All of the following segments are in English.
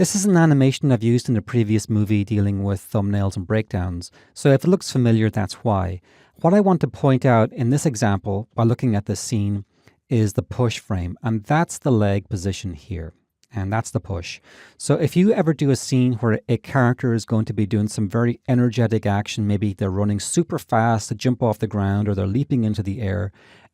This is an animation I've used in a previous movie dealing with thumbnails and breakdowns, so if it looks familiar, that's why. What I want to point out in this example, by looking at this scene, is the push frame, and that's the leg position here. And that's the push. So if you ever do a scene where a character is going to be doing some very energetic action, maybe they're running super fast to jump off the ground or they're leaping into the air,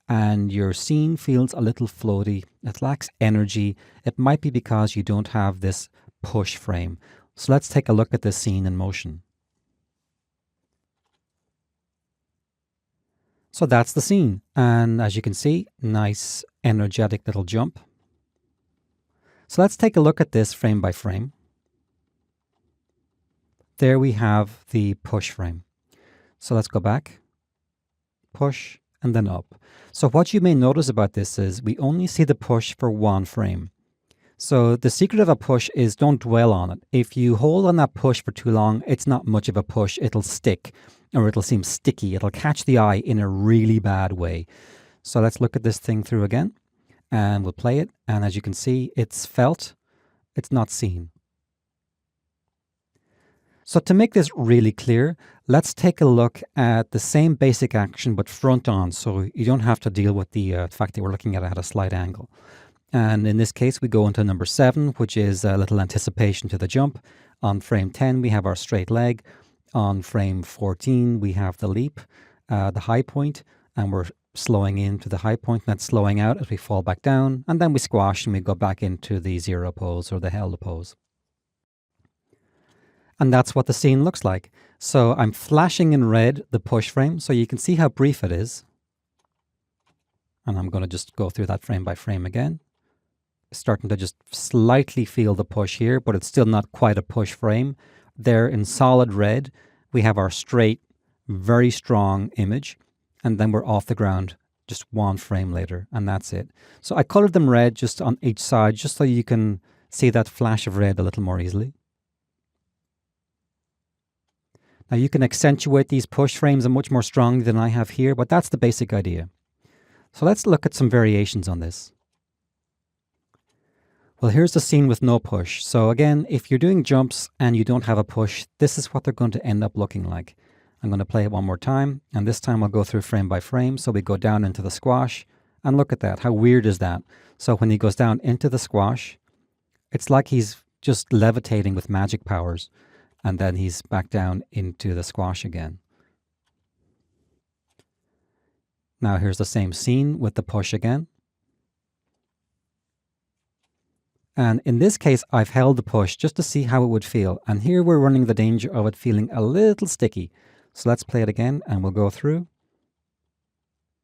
and your scene feels a little floaty, it lacks energy, it might be because you don't have this push frame. So let's take a look at this scene in motion. So that's the scene. And as you can see, nice energetic little jump. So let's take a look at this frame by frame. There we have the push frame. So let's go back, push, and then up. So what you may notice about this is we only see the push for one frame. So the secret of a push is don't dwell on it. If you hold on that push for too long, it's not much of a push. It'll stick, or it'll seem sticky. It'll catch the eye in a really bad way. So let's look at this thing through again. And we'll play it, and as you can see, it's felt, it's not seen. So to make this really clear, let's take a look at the same basic action but front on, so you don't have to deal with the fact that we're looking at it at a slight angle. And in this case, we go into number 7, which is a little anticipation to the jump. On frame 10, we have our straight leg. On frame 14, we have the leap, the high point, and we're slowing into the high point and then slowing out as we fall back down, and then we squash and we go back into the zero pose or the held pose. And that's what the scene looks like. So I'm flashing in red the push frame so you can see how brief it is. And I'm going to just go through that frame by frame again. Starting to just slightly feel the push here, but it's still not quite a push frame. There in solid red, we have our straight, very strong image. And then we're off the ground just one frame later, and that's it. So I colored them red just on each side, just so you can see that flash of red a little more easily. Now you can accentuate these push frames much more strongly than I have here, but that's the basic idea. So let's look at some variations on this. Well, here's the scene with no push. So again, if you're doing jumps and you don't have a push, this is what they're going to end up looking like. I'm going to play it one more time, and this time I'll go through frame by frame. So we go down into the squash, and look at that. How weird is that? So when he goes down into the squash, it's like he's just levitating with magic powers, and then he's back down into the squash again. Now here's the same scene with the push again. And in this case, I've held the push just to see how it would feel. And here we're running the danger of it feeling a little sticky. So let's play it again and we'll go through.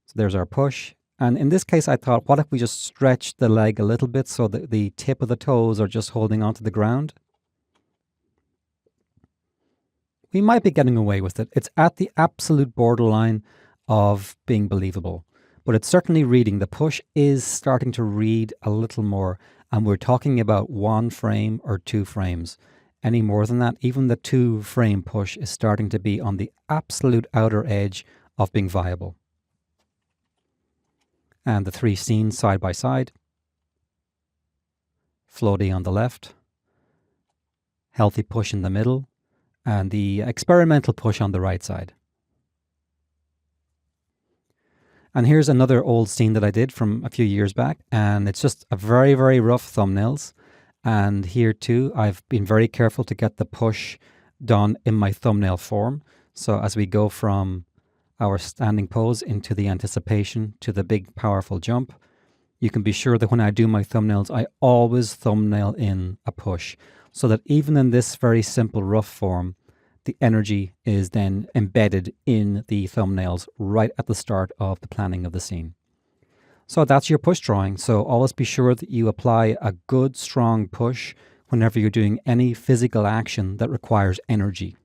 So there's our push. And in this case, I thought, what if we just stretch the leg a little bit so that the tip of the toes are just holding onto the ground? We might be getting away with it. It's at the absolute borderline of being believable. But it's certainly reading. The push is starting to read a little more. And we're talking about one frame or two frames. Any more than that, even the 2-frame push is starting to be on the absolute outer edge of being viable. And the 3 scenes side by side. Floaty on the left. Healthy push in the middle. And the experimental push on the right side. And here's another old scene that I did from a few years back. And it's just a very, very rough thumbnails. And here too, I've been very careful to get the push done in my thumbnail form. So as we go from our standing pose into the anticipation to the big powerful jump, you can be sure that when I do my thumbnails, I always thumbnail in a push. So that even in this very simple rough form, the energy is then embedded in the thumbnails right at the start of the planning of the scene. So that's your push drawing. So always be sure that you apply a good, strong push whenever you're doing any physical action that requires energy.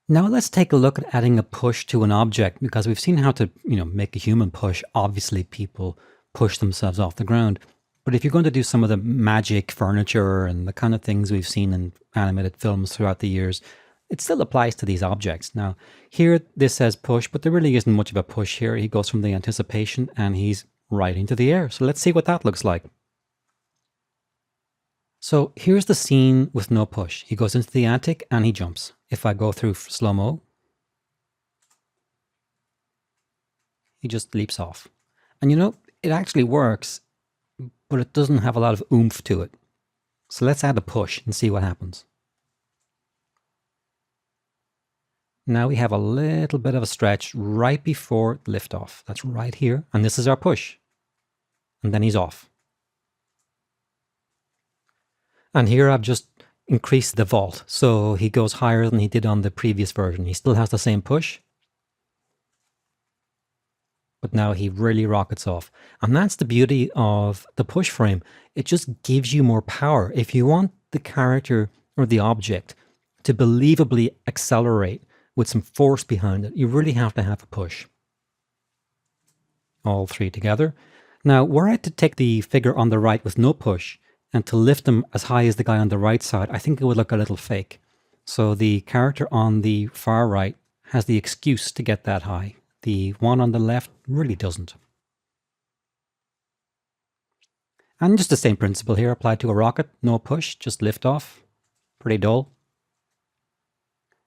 Now let's take a look at adding a push to an object, because we've seen how to, make a human push. Obviously, people push themselves off the ground. But if you're going to do some of the magic furniture and the kind of things we've seen in animated films throughout the years, it still applies to these objects. Now, here this says push, but there really isn't much of a push here. He goes from the anticipation and he's right into the air. So let's see what that looks like. So here's the scene with no push. He goes into the attic and he jumps. If I go through slow-mo, he just leaps off. And it actually works, but it doesn't have a lot of oomph to it. So let's add a push and see what happens. Now we have a little bit of a stretch right before liftoff. That's right here. And this is our push. And then he's off. And here I've just increased the vault. So he goes higher than he did on the previous version. He still has the same push, but now he really rockets off. And that's the beauty of the push frame. It just gives you more power. If you want the character or the object to believably accelerate with some force behind it, you really have to have a push. All three together. Now, were I to take the figure on the right with no push and to lift him as high as the guy on the right side, I think it would look a little fake. So the character on the far right has the excuse to get that high. The one on the left really doesn't. And just the same principle here applied to a rocket. No push, just lift off. Pretty dull.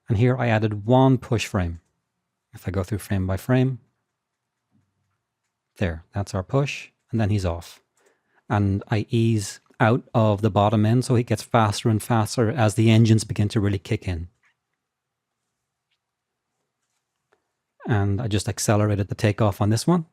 And here I added one push frame. If I go through frame by frame, there, that's our push. And then he's off. And I ease out of the bottom end so he gets faster and faster as the engines begin to really kick in. And I just accelerated the takeoff on this one.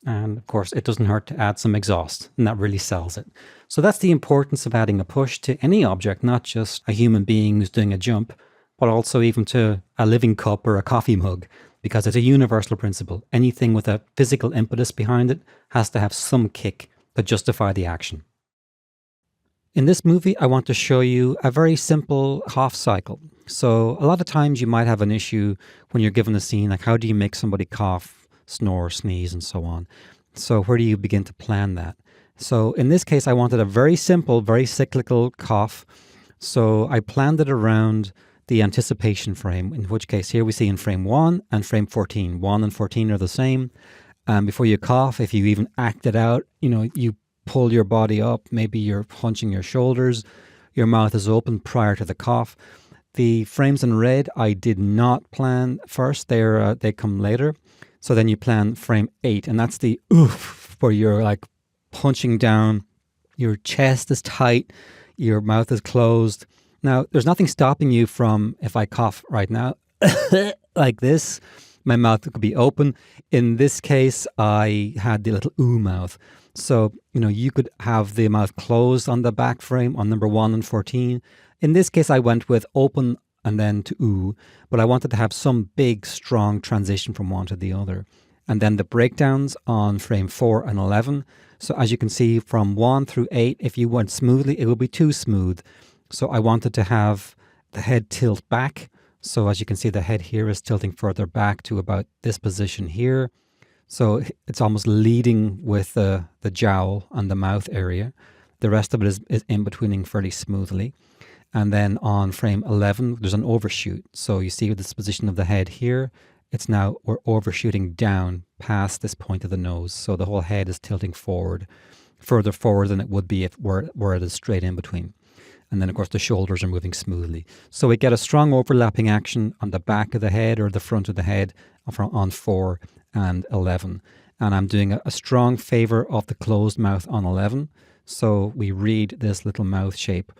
And of course, it doesn't hurt to add some exhaust, and that really sells it. So that's the importance of adding a push to any object, not just a human being who's doing a jump, but also even to a living cup or a coffee mug, because it's a universal principle. Anything with a physical impetus behind it has to have some kick to justify the action. In this movie, I want to show you a very simple cough cycle. So a lot of times you might have an issue when you're given a scene, like how do you make somebody cough, snore, sneeze, and so on. So where do you begin to plan that? So in this case, I wanted a very simple, very cyclical cough. So I planned it around the anticipation frame, in which case here we see in frame 1 and frame 14. 1 and 14 are the same. Before you cough, if you even act it out, you pull your body up, maybe you're hunching your shoulders, your mouth is open prior to the cough. The frames in red, I did not plan first, they come later. So then you plan frame 8, and that's the oof, where you're like punching down, your chest is tight, your mouth is closed. Now, there's nothing stopping you from, if I cough right now, like this, my mouth could be open. In this case, I had the little ooh mouth. So, you could have the mouth closed on the back frame on number 1 and 14. In this case, I went with open and then to ooh, but I wanted to have some big, strong transition from one to the other. And then the breakdowns on frame 4 and 11. So as you can see, from 1 through 8, if you went smoothly, it would be too smooth. So I wanted to have the head tilt back. So as you can see, the head here is tilting further back to about this position here. So it's almost leading with the jowl and the mouth area. The rest of it is in-betweening fairly smoothly. And then on frame 11, there's an overshoot. So you see this position of the head here. We're overshooting down past this point of the nose. So the whole head is tilting forward, further forward than it would be if where it is straight in between. And then, of course, the shoulders are moving smoothly. So we get a strong overlapping action on the back of the head or the front of the head on 4 and 11. And I'm doing a strong favor of the closed mouth on 11. So we read this little mouth shape.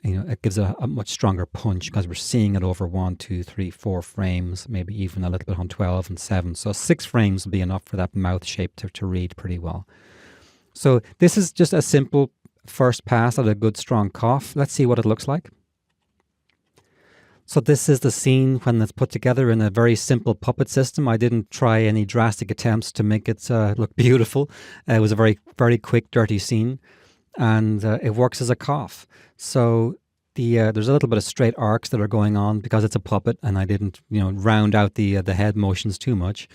It gives a much stronger punch because we're seeing it over 1, 2, 3, 4 frames, maybe even a little bit on 12 and 7. So 6 frames will be enough for that mouth shape to read pretty well. So this is just a simple first pass at a good strong cough. Let's see what it looks like. So this is the scene when it's put together in a very simple puppet system. I didn't try any drastic attempts to make it look beautiful. It was a very, very quick, dirty scene, and it works as a cough. So there's a little bit of straight arcs that are going on because it's a puppet, and I didn't round out the head motions too much.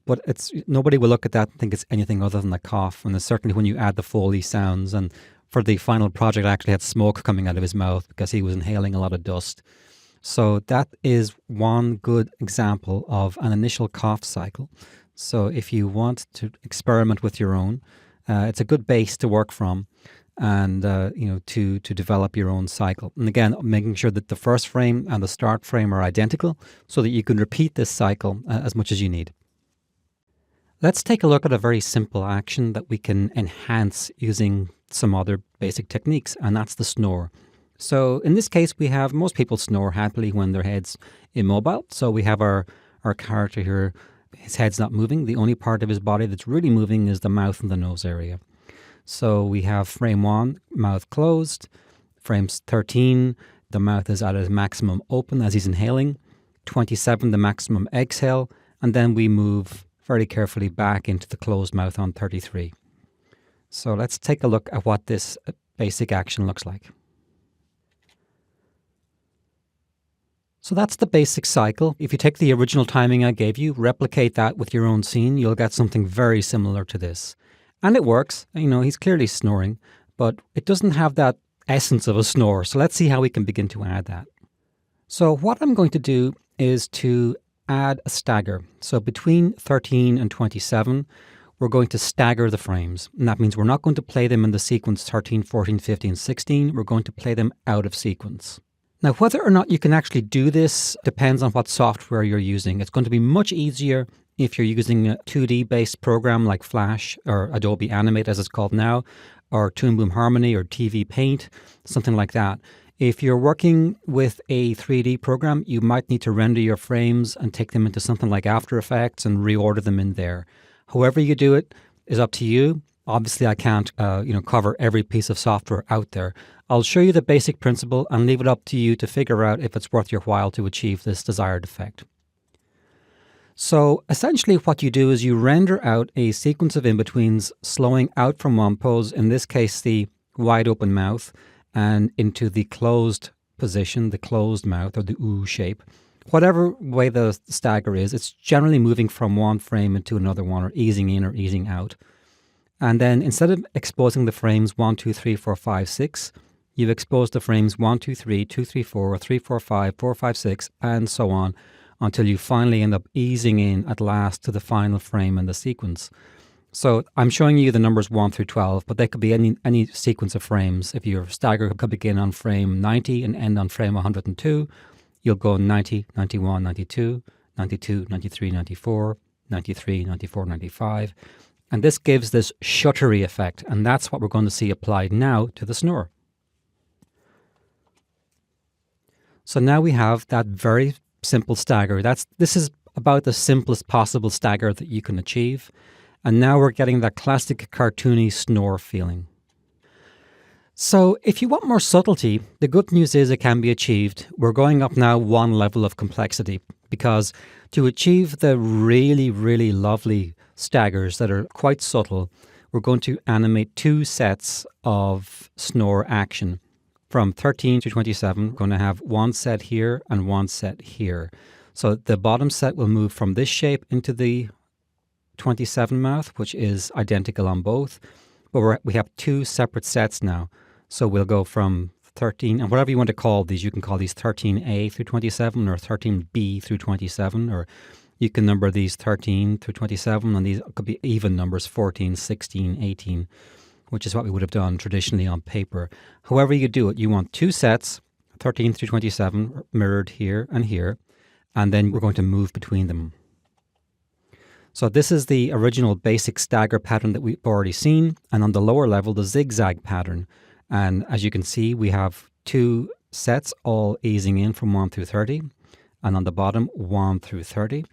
But nobody will look at that and think it's anything other than a cough. And certainly when you add the Foley sounds, and for the final project, I actually had smoke coming out of his mouth because he was inhaling a lot of dust. So that is one good example of an initial cough cycle. So if you want to experiment with your own, it's a good base to work from. and to develop your own cycle. And again, making sure that the first frame and the start frame are identical so that you can repeat this cycle as much as you need. Let's take a look at a very simple action that we can enhance using some other basic techniques, and that's the snore. So in this case, we have most people snore happily when their head's immobile. So we have our character here, his head's not moving. The only part of his body that's really moving is the mouth and the nose area. So we have frame 1, mouth closed. Frame 13, the mouth is at its maximum open as he's inhaling. 27, the maximum exhale. And then we move very carefully back into the closed mouth on 33. So let's take a look at what this basic action looks like. So that's the basic cycle. If you take the original timing I gave you, replicate that with your own scene, you'll get something very similar to this. And it works. He's clearly snoring, but it doesn't have that essence of a snore. So let's see how we can begin to add that. So what I'm going to do is to add a stagger. So between 13 and 27, we're going to stagger the frames. And that means we're not going to play them in the sequence 13, 14, 15, 16. We're going to play them out of sequence. Now, whether or not you can actually do this depends on what software you're using. It's going to be much easier if you're using a 2D-based program like Flash or Adobe Animate, as it's called now, or Toon Boom Harmony or TV Paint, something like that. If you're working with a 3D program, you might need to render your frames and take them into something like After Effects and reorder them in there. However you do it is up to you. Obviously, I can't cover every piece of software out there. I'll show you the basic principle and leave it up to you to figure out if it's worth your while to achieve this desired effect. So essentially what you do is you render out a sequence of in-betweens slowing out from one pose, in this case the wide open mouth, and into the closed position, the closed mouth or the ooh shape. Whatever way the stagger is, it's generally moving from one frame into another one, or easing in or easing out. And then instead of exposing the frames 1, 2, 3, 4, 5, 6, you've exposed the frames 1, 2, 3, 2, 3, 4, 3, 4, 5, 4, 5, 6, and so on, until you finally end up easing in at last to the final frame in the sequence. So I'm showing you the numbers 1 through 12, but they could be any sequence of frames. If your stagger could begin on frame 90 and end on frame 102, you'll go 90, 91, 92, 92, 93, 94, 93, 94, 95. And this gives this shuttery effect, and that's what we're going to see applied now to the snore. So now we have that very simple stagger. This is about the simplest possible stagger that you can achieve. And now we're getting that classic cartoony snore feeling. So if you want more subtlety, the good news is it can be achieved. We're going up now one level of complexity, because to achieve the really, really lovely staggers that are quite subtle, we're going to animate 2 sets of snore action. From 13 to 27, we're going to have one set here and one set here. So the bottom set will move from this shape into the 27 mouth, which is identical on both, but we have 2 separate sets now. So we'll go from 13, and whatever you want to call these, you can call these 13A through 27 or 13B through 27, or you can number these 13 through 27, and these could be even numbers, 14, 16, 18, which is what we would have done traditionally on paper. However you do it, you want 2 sets, 13 through 27, mirrored here, and then we're going to move between them. So this is the original basic stagger pattern that we've already seen, and on the lower level, the zigzag pattern. And as you can see, we have 2 sets all easing in from 1 through 30, and on the bottom, 1 through 30.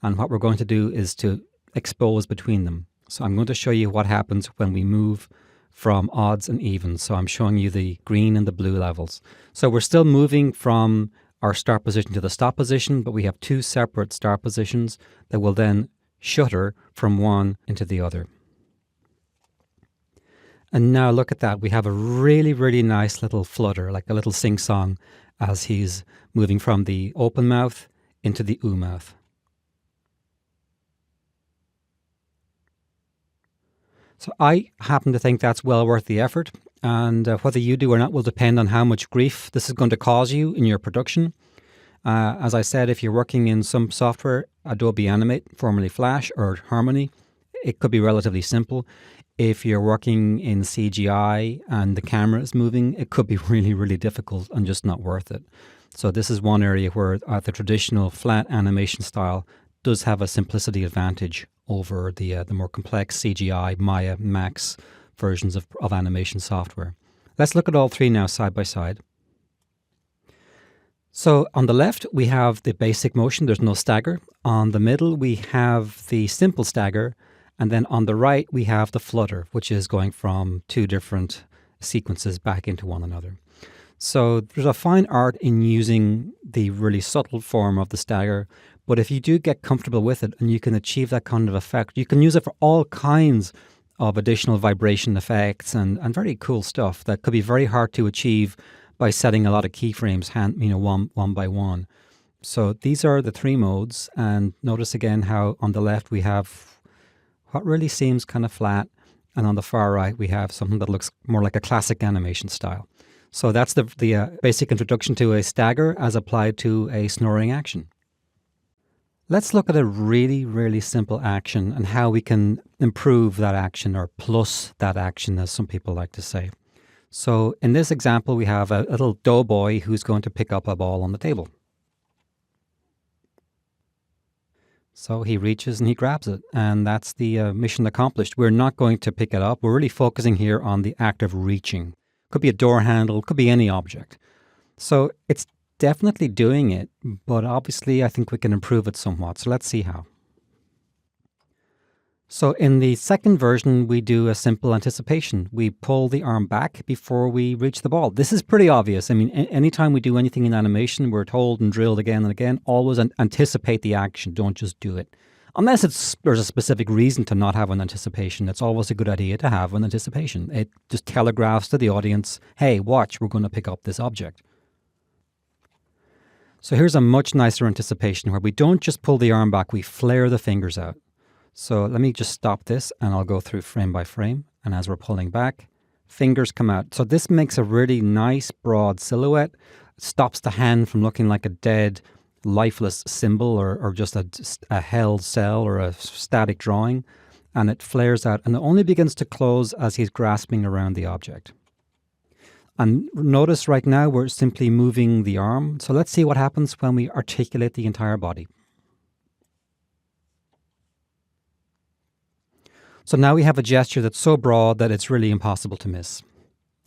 And what we're going to do is to expose between them. So I'm going to show you what happens when we move from odds and evens. So I'm showing you the green and the blue levels. So we're still moving from our start position to the stop position, but we have 2 separate start positions that will then shutter from one into the other. And now look at that. We have a really, really nice little flutter, like a little sing-song, as he's moving from the open mouth into the ooh mouth. So I happen to think that's well worth the effort, and whether you do or not will depend on how much grief this is going to cause you in your production. As I said, if you're working in some software, Adobe Animate, formerly Flash, or Harmony, it could be relatively simple. if you're working in CGI and the camera is moving, it could be really, really difficult and just not worth it. So this is one area where the traditional flat animation style does have a simplicity advantage over the more complex CGI, Maya, Max versions of animation software. Let's look at all three now side by side. So on the left, we have the basic motion. There's no stagger. On the middle, we have the simple stagger. And then on the right, we have the flutter, which is going from two different sequences back into one another. So there's a fine art in using the really subtle form of the stagger. But if you do get comfortable with it and you can achieve that kind of effect, you can use it for all kinds of additional vibration effects and very cool stuff that could be very hard to achieve by setting a lot of keyframes one by one. So these are the three modes. And notice again how on the left we have what really seems kind of flat. And on the far right, we have something that looks more like a classic animation style. So that's the basic introduction to a stagger as applied to a snoring action. Let's look at a really, really simple action and how we can improve that action or plus that action, as some people like to say. So in this example, we have a little doughboy who's going to pick up a ball on the table. So he reaches and he grabs it, and that's the mission accomplished. We're not going to pick it up. We're really focusing here on the act of reaching. Could be a door handle, could be any object. So it's definitely doing it, but obviously I think we can improve it somewhat. So let's see how. So in the second version, we do a simple anticipation. We pull the arm back before we reach the ball. This is pretty obvious. I mean, anytime we do anything in animation, we're told and drilled again and again, always anticipate the action. Don't just do it. Unless there's a specific reason to not have an anticipation, it's always a good idea to have an anticipation. It just telegraphs to the audience, hey, watch, we're going to pick up this object. So here's a much nicer anticipation where we don't just pull the arm back, we flare the fingers out. So let me just stop this and I'll go through frame by frame. And as we're pulling back, fingers come out. So this makes a really nice broad silhouette. It stops the hand from looking like a dead, lifeless symbol or just a held cell or a static drawing. And it flares out and it only begins to close as he's grasping around the object. And notice right now we're simply moving the arm. So let's see what happens when we articulate the entire body. So now we have a gesture that's so broad that it's really impossible to miss.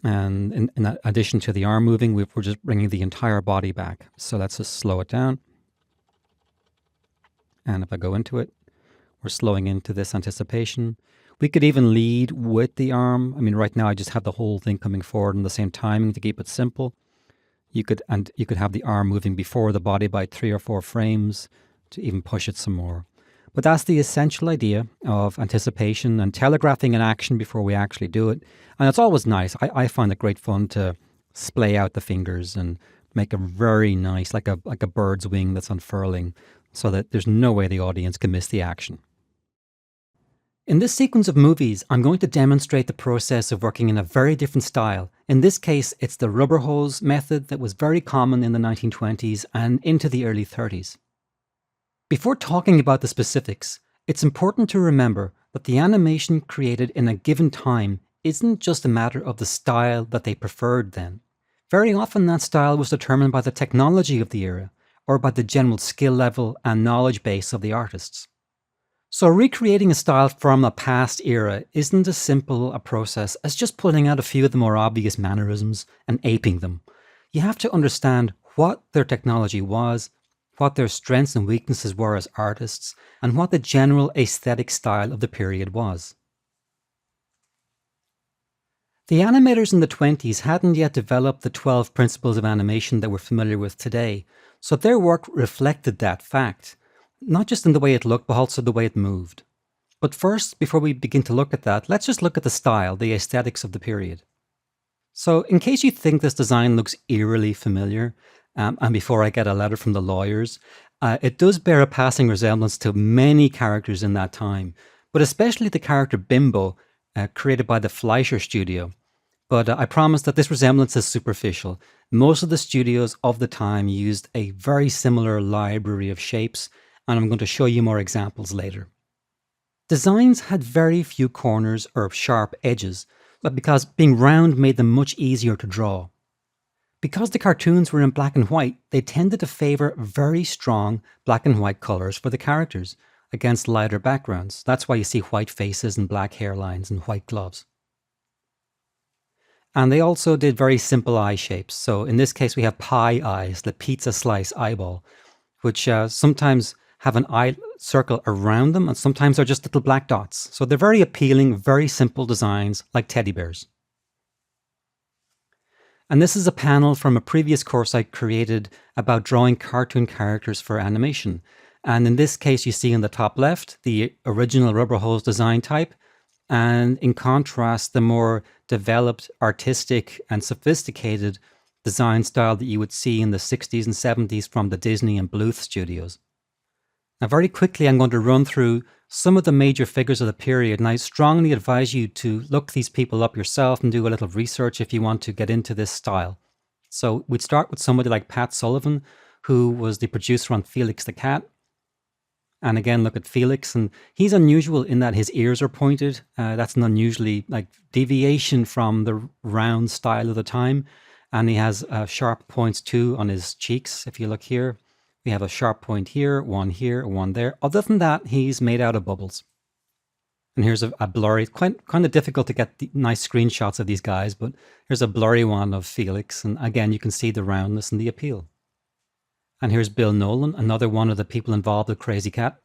And in addition to the arm moving, we're just bringing the entire body back. So let's just slow it down. And if I go into it, we're slowing into this anticipation. We could even lead with the arm. I mean, right now I just have the whole thing coming forward in the same timing to keep it simple. You could have the arm moving before the body by 3 or 4 frames to even push it some more. But that's the essential idea of anticipation and telegraphing an action before we actually do it. And it's always nice. I find it great fun to splay out the fingers and make a very nice, like a bird's wing that's unfurling, so that there's no way the audience can miss the action. In this sequence of movies, I'm going to demonstrate the process of working in a very different style. In this case, it's the rubber hose method that was very common in the 1920s and into the early 30s. Before talking about the specifics, it's important to remember that the animation created in a given time isn't just a matter of the style that they preferred then. Very often that style was determined by the technology of the era, or by the general skill level and knowledge base of the artists. So recreating a style from a past era isn't as simple a process as just pulling out a few of the more obvious mannerisms and aping them. You have to understand what their technology was, what their strengths and weaknesses were as artists, and what the general aesthetic style of the period was. The animators in the 20s hadn't yet developed the 12 principles of animation that we're familiar with today, so their work reflected that fact, not just in the way it looked, but also the way it moved. But first, before we begin to look at that, let's just look at the style, the aesthetics of the period. So in case you think this design looks eerily familiar, and before I get a letter from the lawyers, it does bear a passing resemblance to many characters in that time, but especially the character Bimbo, created by the Fleischer Studio. But I promise that this resemblance is superficial. Most of the studios of the time used a very similar library of shapes, and I'm going to show you more examples later. Designs had very few corners or sharp edges, but because being round made them much easier to draw. Because the cartoons were in black and white, they tended to favour very strong black and white colours for the characters against lighter backgrounds. That's why you see white faces and black hairlines and white gloves. And they also did very simple eye shapes. So in this case, we have pie eyes, the pizza slice eyeball, which sometimes have an eye circle around them, and sometimes they're just little black dots. So they're very appealing, very simple designs like teddy bears. And this is a panel from a previous course I created about drawing cartoon characters for animation. And in this case, you see in the top left, the original Rubber Hose design type, and in contrast, the more developed, artistic, and sophisticated design style that you would see in the 60s and 70s from the Disney and Bluth studios. Now, very quickly, I'm going to run through some of the major figures of the period, and I strongly advise you to look these people up yourself and do a little research if you want to get into this style. So we'd start with somebody like Pat Sullivan, who was the producer on Felix the Cat. And again, look at Felix, and he's unusual in that his ears are pointed. That's an unusually deviation from the round style of the time. And he has sharp points too on his cheeks. If you look here, we have a sharp point here, one there. Other than that, he's made out of bubbles. And here's a blurry, kind of difficult to get the nice screenshots of these guys, but here's a blurry one of Felix. And again, you can see the roundness and the appeal. And here's Bill Nolan, another one of the people involved with Crazy Cat.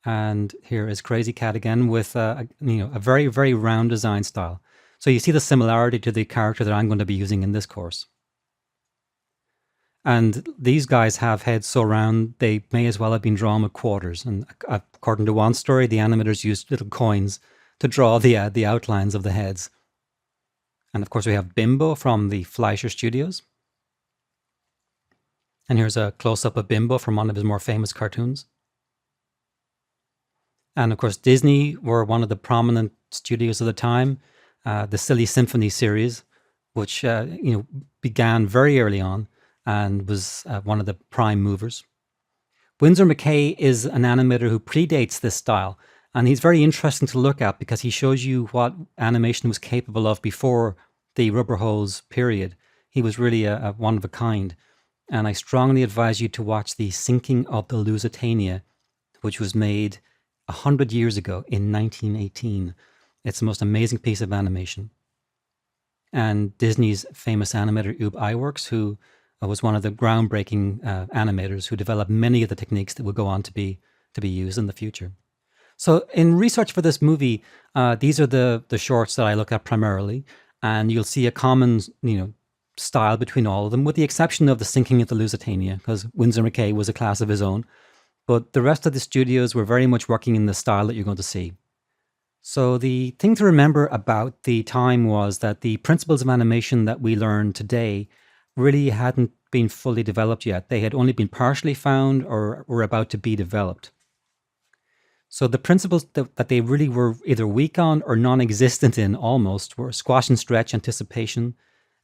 And here is Crazy Cat again with a very, very round design style. So you see the similarity to the character that I'm going to be using in this course. And these guys have heads so round, they may as well have been drawn with quarters. And according to one story, the animators used little coins to draw the outlines of the heads. And of course, we have Bimbo from the Fleischer Studios. And here's a close-up of Bimbo from one of his more famous cartoons. And of course, Disney were one of the prominent studios of the time. The Silly Symphony series, which began very early on and was one of the prime movers. Winsor McCay is an animator who predates this style, and he's very interesting to look at because he shows you what animation was capable of before the Rubber Hose period. He was really a one of a kind. And I strongly advise you to watch The Sinking of the Lusitania, which was made 100 years ago in 1918. It's the most amazing piece of animation. And Disney's famous animator, Ub Iwerks, who was one of the groundbreaking animators who developed many of the techniques that will go on to be used in the future. So in research for this movie, these are the shorts that I look at primarily, and you'll see a common, style between all of them, with the exception of The Sinking of the Lusitania, because Winsor McCay was a class of his own. But the rest of the studios were very much working in the style that you're going to see. So the thing to remember about the time was that the principles of animation that we learn today really hadn't been fully developed yet. They had only been partially found or were about to be developed. So the principles that they really were either weak on or non-existent in almost were squash and stretch, anticipation.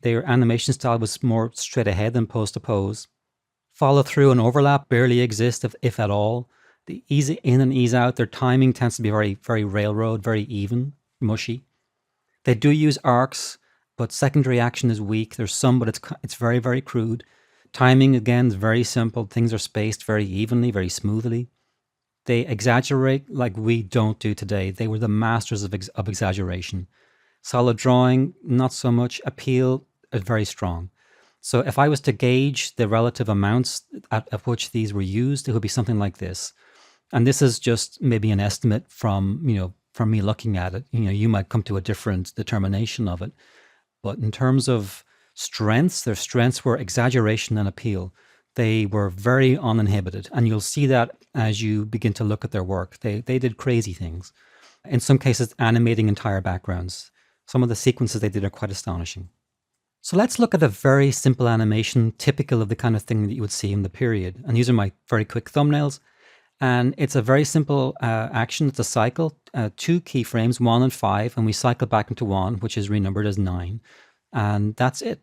Their animation style was more straight ahead than pose to pose. Follow through and overlap barely exist, if at all. The ease in and ease out, their timing tends to be very, very railroad, very even, mushy. They do use arcs, but secondary action is weak. There's some, but it's very, very crude. Timing, again, is very simple. Things are spaced very evenly, very smoothly. They exaggerate like we don't do today. They were the masters of exaggeration. Solid drawing, not so much. Appeal is very strong. So if I was to gauge the relative amounts at which these were used, it would be something like this. And this is just maybe an estimate from me looking at it. You might come to a different determination of it. But in terms of strengths, their strengths were exaggeration and appeal. They were very uninhibited. And you'll see that as you begin to look at their work. They did crazy things. In some cases, animating entire backgrounds. Some of the sequences they did are quite astonishing. So let's look at a very simple animation, typical of the kind of thing that you would see in the period. And these are my very quick thumbnails. And it's a very simple action. It's a cycle, 2 keyframes, 1 and 5, and we cycle back into 1, which is renumbered as 9. And that's it.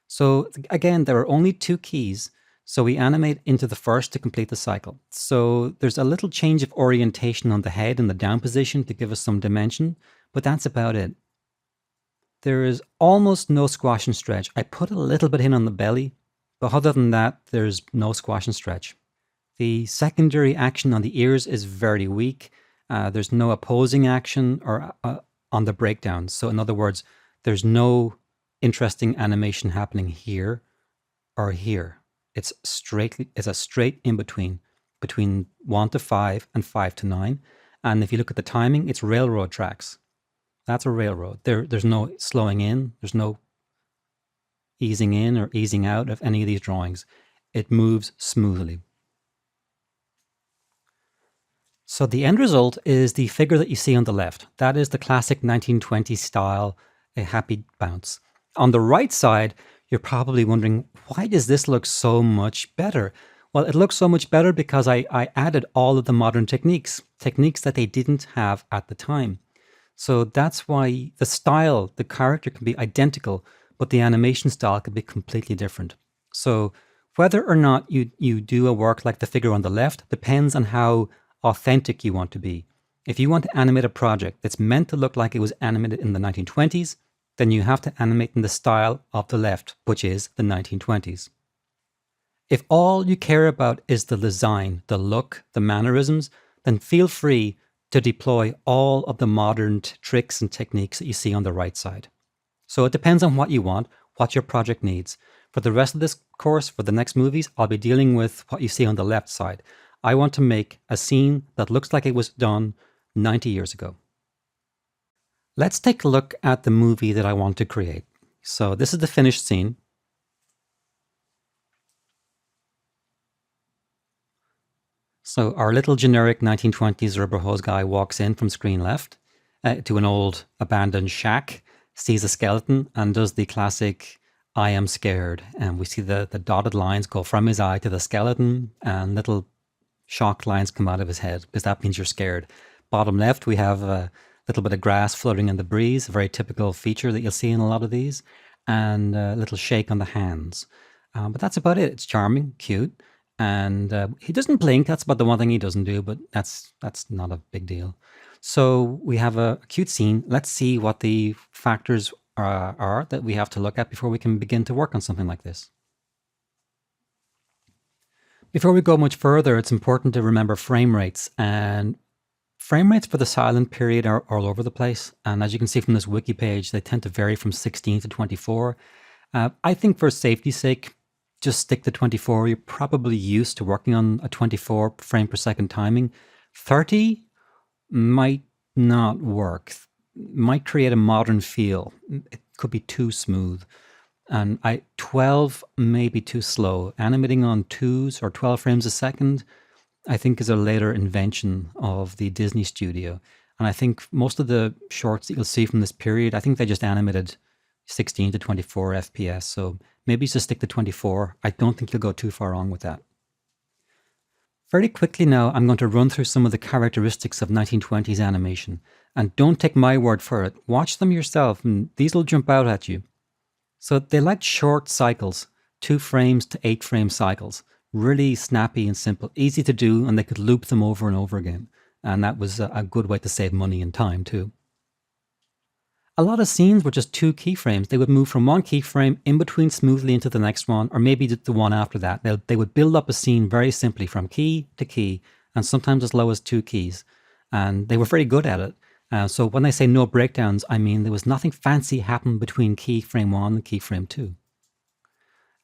So again, there are only 2 keys. So we animate into the first to complete the cycle. So there's a little change of orientation on the head in the down position to give us some dimension, but that's about it. There is almost no squash and stretch. I put a little bit in on the belly, but other than that, there's no squash and stretch. The secondary action on the ears is very weak. There's no opposing action or on the breakdowns. So in other words, there's no interesting animation happening here or here. It's a straight in between 1 to 5 and 5 to 9. And if you look at the timing, it's railroad tracks. That's a railroad. There's no slowing in. There's no easing in or easing out of any of these drawings. It moves smoothly. So the end result is the figure that you see on the left. That is the classic 1920s style, a happy bounce. On the right side, you're probably wondering, why does this look so much better? Well, it looks so much better because I added all of the modern techniques that they didn't have at the time. So that's why the style, the character can be identical, but the animation style can be completely different. So whether or not you do a work like the figure on the left depends on how authentic you want to be. If you want to animate a project that's meant to look like it was animated in the 1920s, then you have to animate in the style of the left, which is the 1920s. If all you care about is the design, the look, the mannerisms, then feel free to deploy all of the modern tricks and techniques that you see on the right side. So it depends on what you want, what your project needs. For the rest of this course, for the next movies, I'll be dealing with what you see on the left side. I want to make a scene that looks like it was done 90 years ago. Let's take a look at the movie that I want to create. So this is the finished scene. So our little generic 1920s rubber hose guy walks in from screen left to an old abandoned shack, sees a skeleton and does the classic "I am scared." And we see the dotted lines go from his eye to the skeleton and little shocked lines come out of his head because that means you're scared. Bottom left, we have a little bit of grass floating in the breeze, a very typical feature that you'll see in a lot of these, and a little shake on the hands. But that's about it. It's charming, cute, and he doesn't blink. That's about the one thing he doesn't do, but that's not a big deal. So we have a cute scene. Let's see what the factors are that we have to look at before we can begin to work on something like this. Before we go much further, it's important to remember frame rates. And frame rates for the silent period are all over the place. And as you can see from this wiki page, they tend to vary from 16 to 24. I think for safety's sake, just stick to 24. You're probably used to working on a 24 frame per second timing. 30 might not work, might create a modern feel. It could be too smooth. And 12 may be too slow. Animating on 2s or 12 frames a second, I think, is a later invention of the Disney studio. And I think most of the shorts that you'll see from this period, I think they just animated 16 to 24 FPS. So maybe just stick to 24. I don't think you'll go too far wrong with that. Very quickly now, I'm going to run through some of the characteristics of 1920s animation. And don't take my word for it. Watch them yourself, and these will jump out at you. So they liked short cycles, 2 frames to 8 frame cycles, really snappy and simple, easy to do, and they could loop them over and over again. And that was a good way to save money and time too. A lot of scenes were just 2 keyframes. They would move from one keyframe in between smoothly into the next one, or maybe the one after that. They would build up a scene very simply from key to key, and sometimes as low as 2 keys. And they were very good at it. So when I say no breakdowns, I mean there was nothing fancy happen between keyframe 1 and keyframe 2.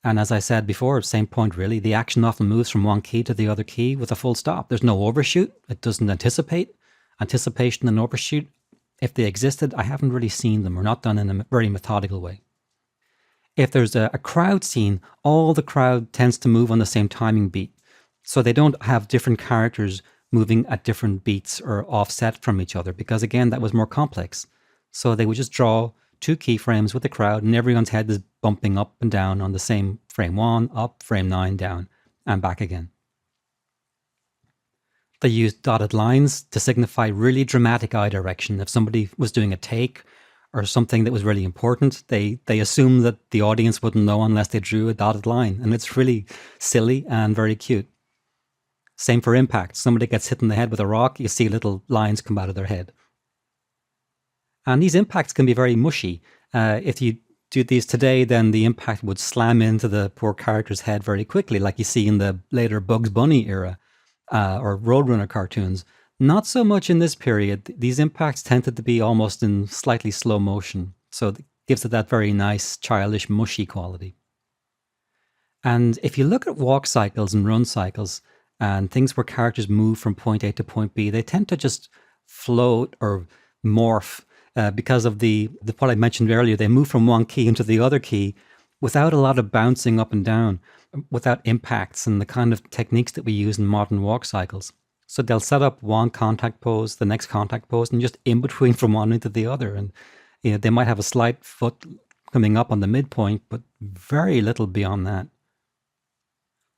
And as I said before, same point really, the action often moves from one key to the other key with a full stop. There's no overshoot. It doesn't anticipate. Anticipation and overshoot, if they existed, I haven't really seen them or not done in a very methodical way. If there's a crowd scene, all the crowd tends to move on the same timing beat. So they don't have different characters moving at different beats or offset from each other, because again, that was more complex. So they would just draw 2 keyframes with the crowd and everyone's head is bumping up and down on the same frame 1, up, frame 9, down, and back again. They used dotted lines to signify really dramatic eye direction. If somebody was doing a take or something that was really important, they assume that the audience wouldn't know unless they drew a dotted line. And it's really silly and very cute. Same for impact. Somebody gets hit in the head with a rock, you see little lines come out of their head. And these impacts can be very mushy. If you do these today, then the impact would slam into the poor character's head very quickly, like you see in the later Bugs Bunny era or Roadrunner cartoons. Not so much in this period. These impacts tended to be almost in slightly slow motion. So it gives it that very nice, childish, mushy quality. And if you look at walk cycles and run cycles and things where characters move from point A to point B, they tend to just float or morph because of the what I mentioned earlier. They move from one key into the other key without a lot of bouncing up and down, without impacts and the kind of techniques that we use in modern walk cycles. So they'll set up one contact pose, the next contact pose, and just in between from one into the other. And they might have a slight foot coming up on the midpoint, but very little beyond that.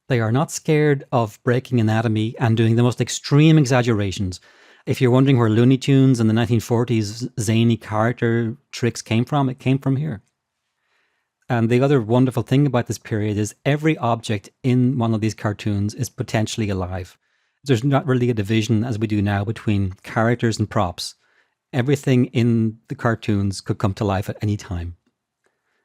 They are not scared of breaking anatomy and doing the most extreme exaggerations. If you're wondering where Looney Tunes in the 1940s zany character tricks came from, it came from here. And the other wonderful thing about this period is every object in one of these cartoons is potentially alive. There's not really a division as we do now between characters and props. Everything in the cartoons could come to life at any time.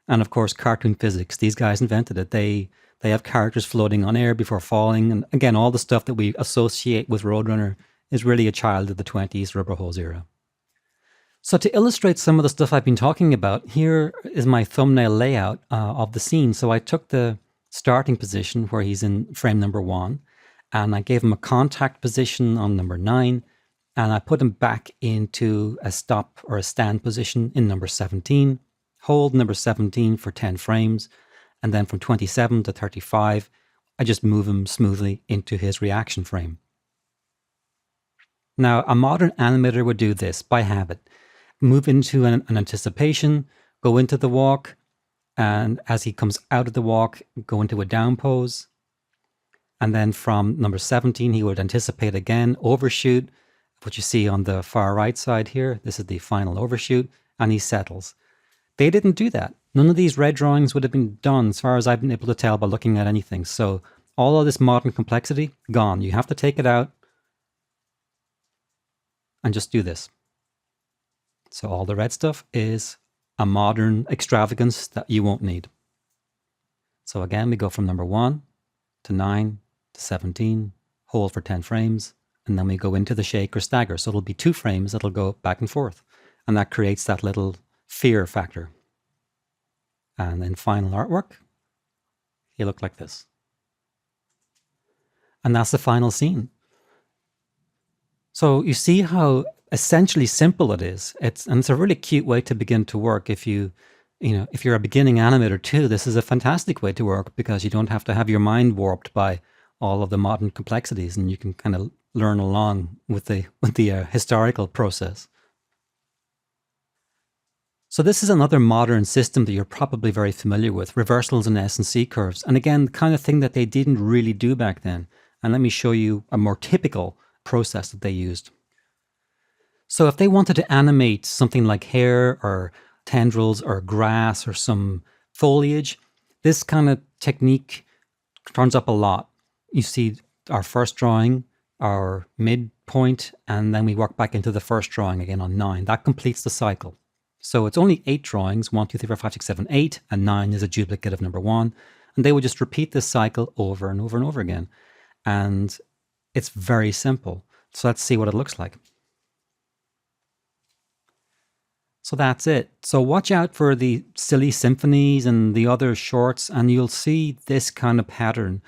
And of course, cartoon physics, these guys invented it. They have characters floating on air before falling. And again, all the stuff that we associate with Roadrunner is really a child of the 20s rubber hose era. So to illustrate some of the stuff I've been talking about, here is my thumbnail layout of the scene. So I took the starting position where he's in frame number 1, and I gave him a contact position on number 9, and I put him back into a stop or a stand position in number 17, hold number 17 for 10 frames, and then from 27 to 35, I just move him smoothly into his reaction frame. Now, a modern animator would do this by habit. Move into an anticipation, go into the walk, and as he comes out of the walk, go into a down pose. And then from number 17, he would anticipate again, overshoot, what you see on the far right side here. This is the final overshoot, and he settles. They didn't do that. None of these red drawings would have been done as far as I've been able to tell by looking at anything. So all of this modern complexity, gone. You have to take it out and just do this. So all the red stuff is a modern extravagance that you won't need. So again, we go from number 1 to 9 to 17, hold for 10 frames, and then we go into the shake or stagger. So it'll be 2 frames that'll go back and forth. And that creates that little fear factor. And then final artwork, he looked like this. And that's the final scene. So you see how essentially simple it is. It's a really cute way to begin to work. If you're a beginning animator too, this is a fantastic way to work because you don't have to have your mind warped by all of the modern complexities, and you can kind of learn along with the historical process. So this is another modern system that you're probably very familiar with, reversals and S&C curves. And again, the kind of thing that they didn't really do back then. And let me show you a more typical process that they used. So if they wanted to animate something like hair or tendrils or grass or some foliage, this kind of technique turns up a lot. You see our first drawing, our midpoint, and then we work back into the first drawing again on 9. That completes the cycle. So it's only 8 drawings, 1, 2, 3, 4, 5, 6, 7, 8, and 9 is a duplicate of number 1. And they would just repeat this cycle over and over and over again. And it's very simple. So let's see what it looks like. So that's it. So watch out for the silly symphonies and the other shorts, and you'll see this kind of pattern.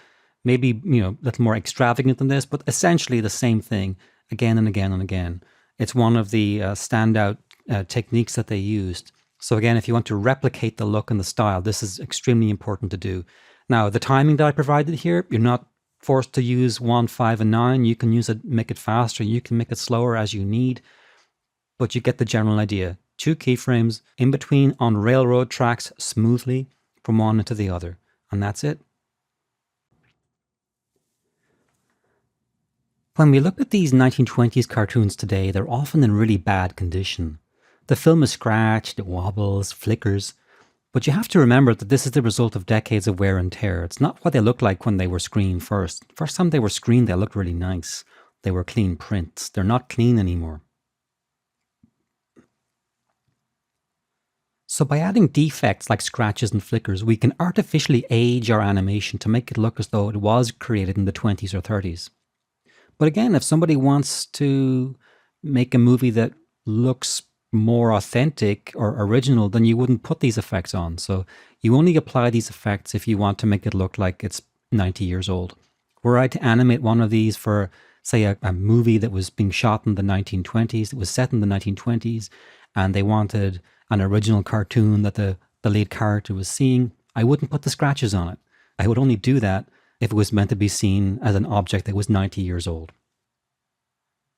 Maybe, a little more extravagant than this, but essentially the same thing again and again and again. It's one of the standout techniques that they used. So again, if you want to replicate the look and the style, this is extremely important to do. Now, the timing that I provided here, you're not forced to use 1, 5, and 9. You can use it, make it faster. You can make it slower as you need, but you get the general idea. 2 keyframes in between on railroad tracks smoothly from one into the other. And that's it. When we look at these 1920s cartoons today, they're often in really bad condition. The film is scratched, it wobbles, flickers, but you have to remember that this is the result of decades of wear and tear. It's not what they looked like when they were screened first. First time they were screened, they looked really nice. They were clean prints. They're not clean anymore. So by adding defects like scratches and flickers, we can artificially age our animation to make it look as though it was created in the 20s or 30s. But again, if somebody wants to make a movie that looks more authentic or original, then you wouldn't put these effects on. So you only apply these effects if you want to make it look like it's 90 years old. Were I to animate one of these for, say, a movie that was being shot in the 1920s, it was set in the 1920s, and they wanted an original cartoon that the lead character was seeing, I wouldn't put the scratches on it. I would only do that if it was meant to be seen as an object that was 90 years old.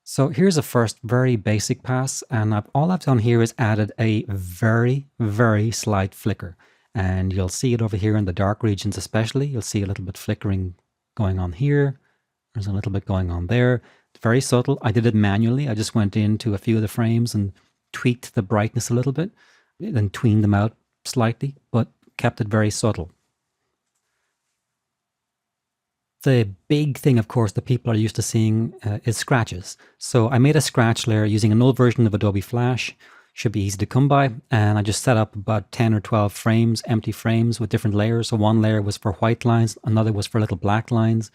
So here's a first very basic pass, and all I've done here is added a very, very slight flicker. And you'll see it over here in the dark regions especially. You'll see a little bit flickering going on here. There's a little bit going on there. It's very subtle. I did it manually. I just went into a few of the frames and tweaked the brightness a little bit, then tweened them out slightly, but kept it very subtle. The big thing, of course, that people are used to seeing is scratches. So I made a scratch layer using an old version of Adobe Flash. Should be easy to come by. And I just set up about 10 or 12 frames, empty frames with different layers. So one layer was for white lines, another was for little black lines.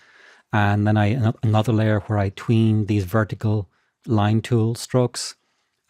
And then another layer where I tweened these vertical line tool strokes.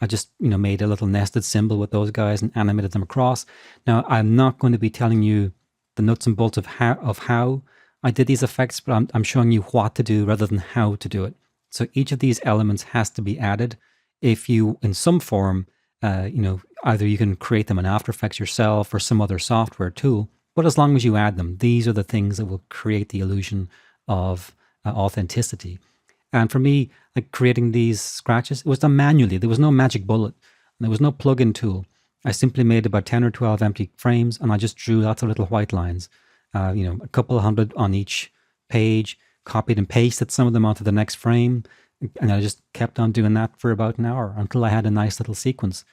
I just, made a little nested symbol with those guys and animated them across. Now, I'm not going to be telling you the nuts and bolts of how I did these effects, but I'm showing you what to do rather than how to do it. So each of these elements has to be added. If you, in some form, either you can create them in After Effects yourself or some other software tool, but as long as you add them, these are the things that will create the illusion of authenticity. And for me, like creating these scratches, it was done manually. There was no magic bullet. There was no plug-in tool. I simply made about 10 or 12 empty frames, and I just drew lots of little white lines. A couple of hundred on each page, copied and pasted some of them onto the next frame. And I just kept on doing that for about an hour until I had a nice little sequence.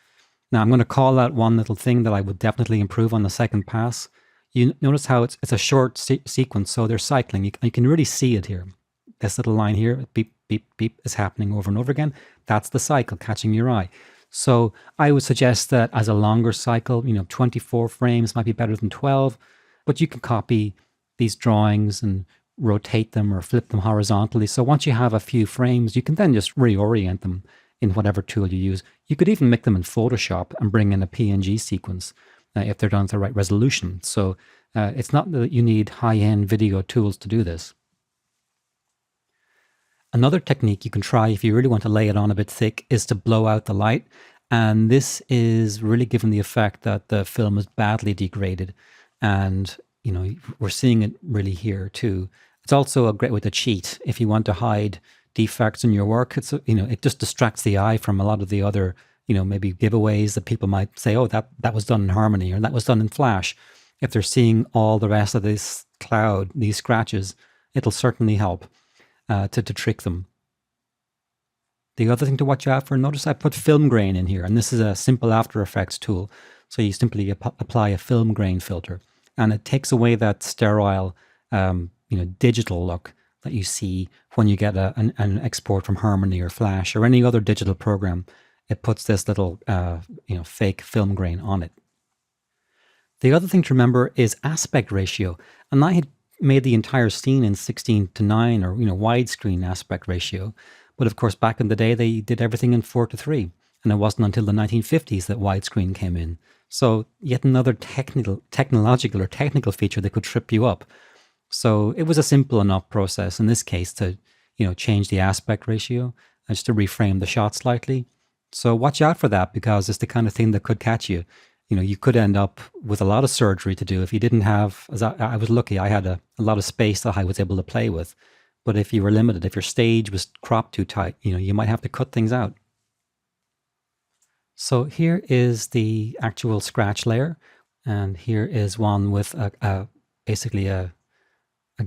Now I'm going to call out one little thing that I would definitely improve on the second pass. You notice how it's a short sequence, so they're cycling. You can really see it here. This little line here, beep, beep, beep, is happening over and over again. That's the cycle catching your eye. So I would suggest that as a longer cycle, 24 frames might be better than 12, but you can copy these drawings and rotate them or flip them horizontally. So once you have a few frames, you can then just reorient them in whatever tool you use. You could even make them in Photoshop and bring in a PNG sequence if they're done at the right resolution. So it's not that you need high-end video tools to do this. Another technique you can try if you really want to lay it on a bit thick is to blow out the light. And this is really given the effect that the film is badly degraded. And, we're seeing it really here too. It's also a great way to cheat if you want to hide defects in your work. It's, it just distracts the eye from a lot of the other, maybe giveaways that people might say, oh, that was done in Harmony or that was done in Flash. If they're seeing all the rest of this cloud, these scratches, it'll certainly help. To trick them. The other thing to watch out for, notice I put film grain in here, and this is a simple After Effects tool. So you simply apply a film grain filter, and it takes away that sterile, digital look that you see when you get an export from Harmony or Flash or any other digital program. It puts this little, fake film grain on it. The other thing to remember is aspect ratio, and I had made the entire scene in 16:9 or widescreen aspect ratio, but of course back in the day they did everything in 4:3, and it wasn't until the 1950s that widescreen came in. So yet another technical feature that could trip you up. So it was a simple enough process in this case to change the aspect ratio and just to reframe the shot slightly. So watch out for that, because it's the kind of thing that could catch you. You could end up with a lot of surgery to do if you didn't have, as I was lucky, I had a lot of space that I was able to play with. But if you were limited, if your stage was cropped too tight, you might have to cut things out. So here is the actual scratch layer. And here is one with basically a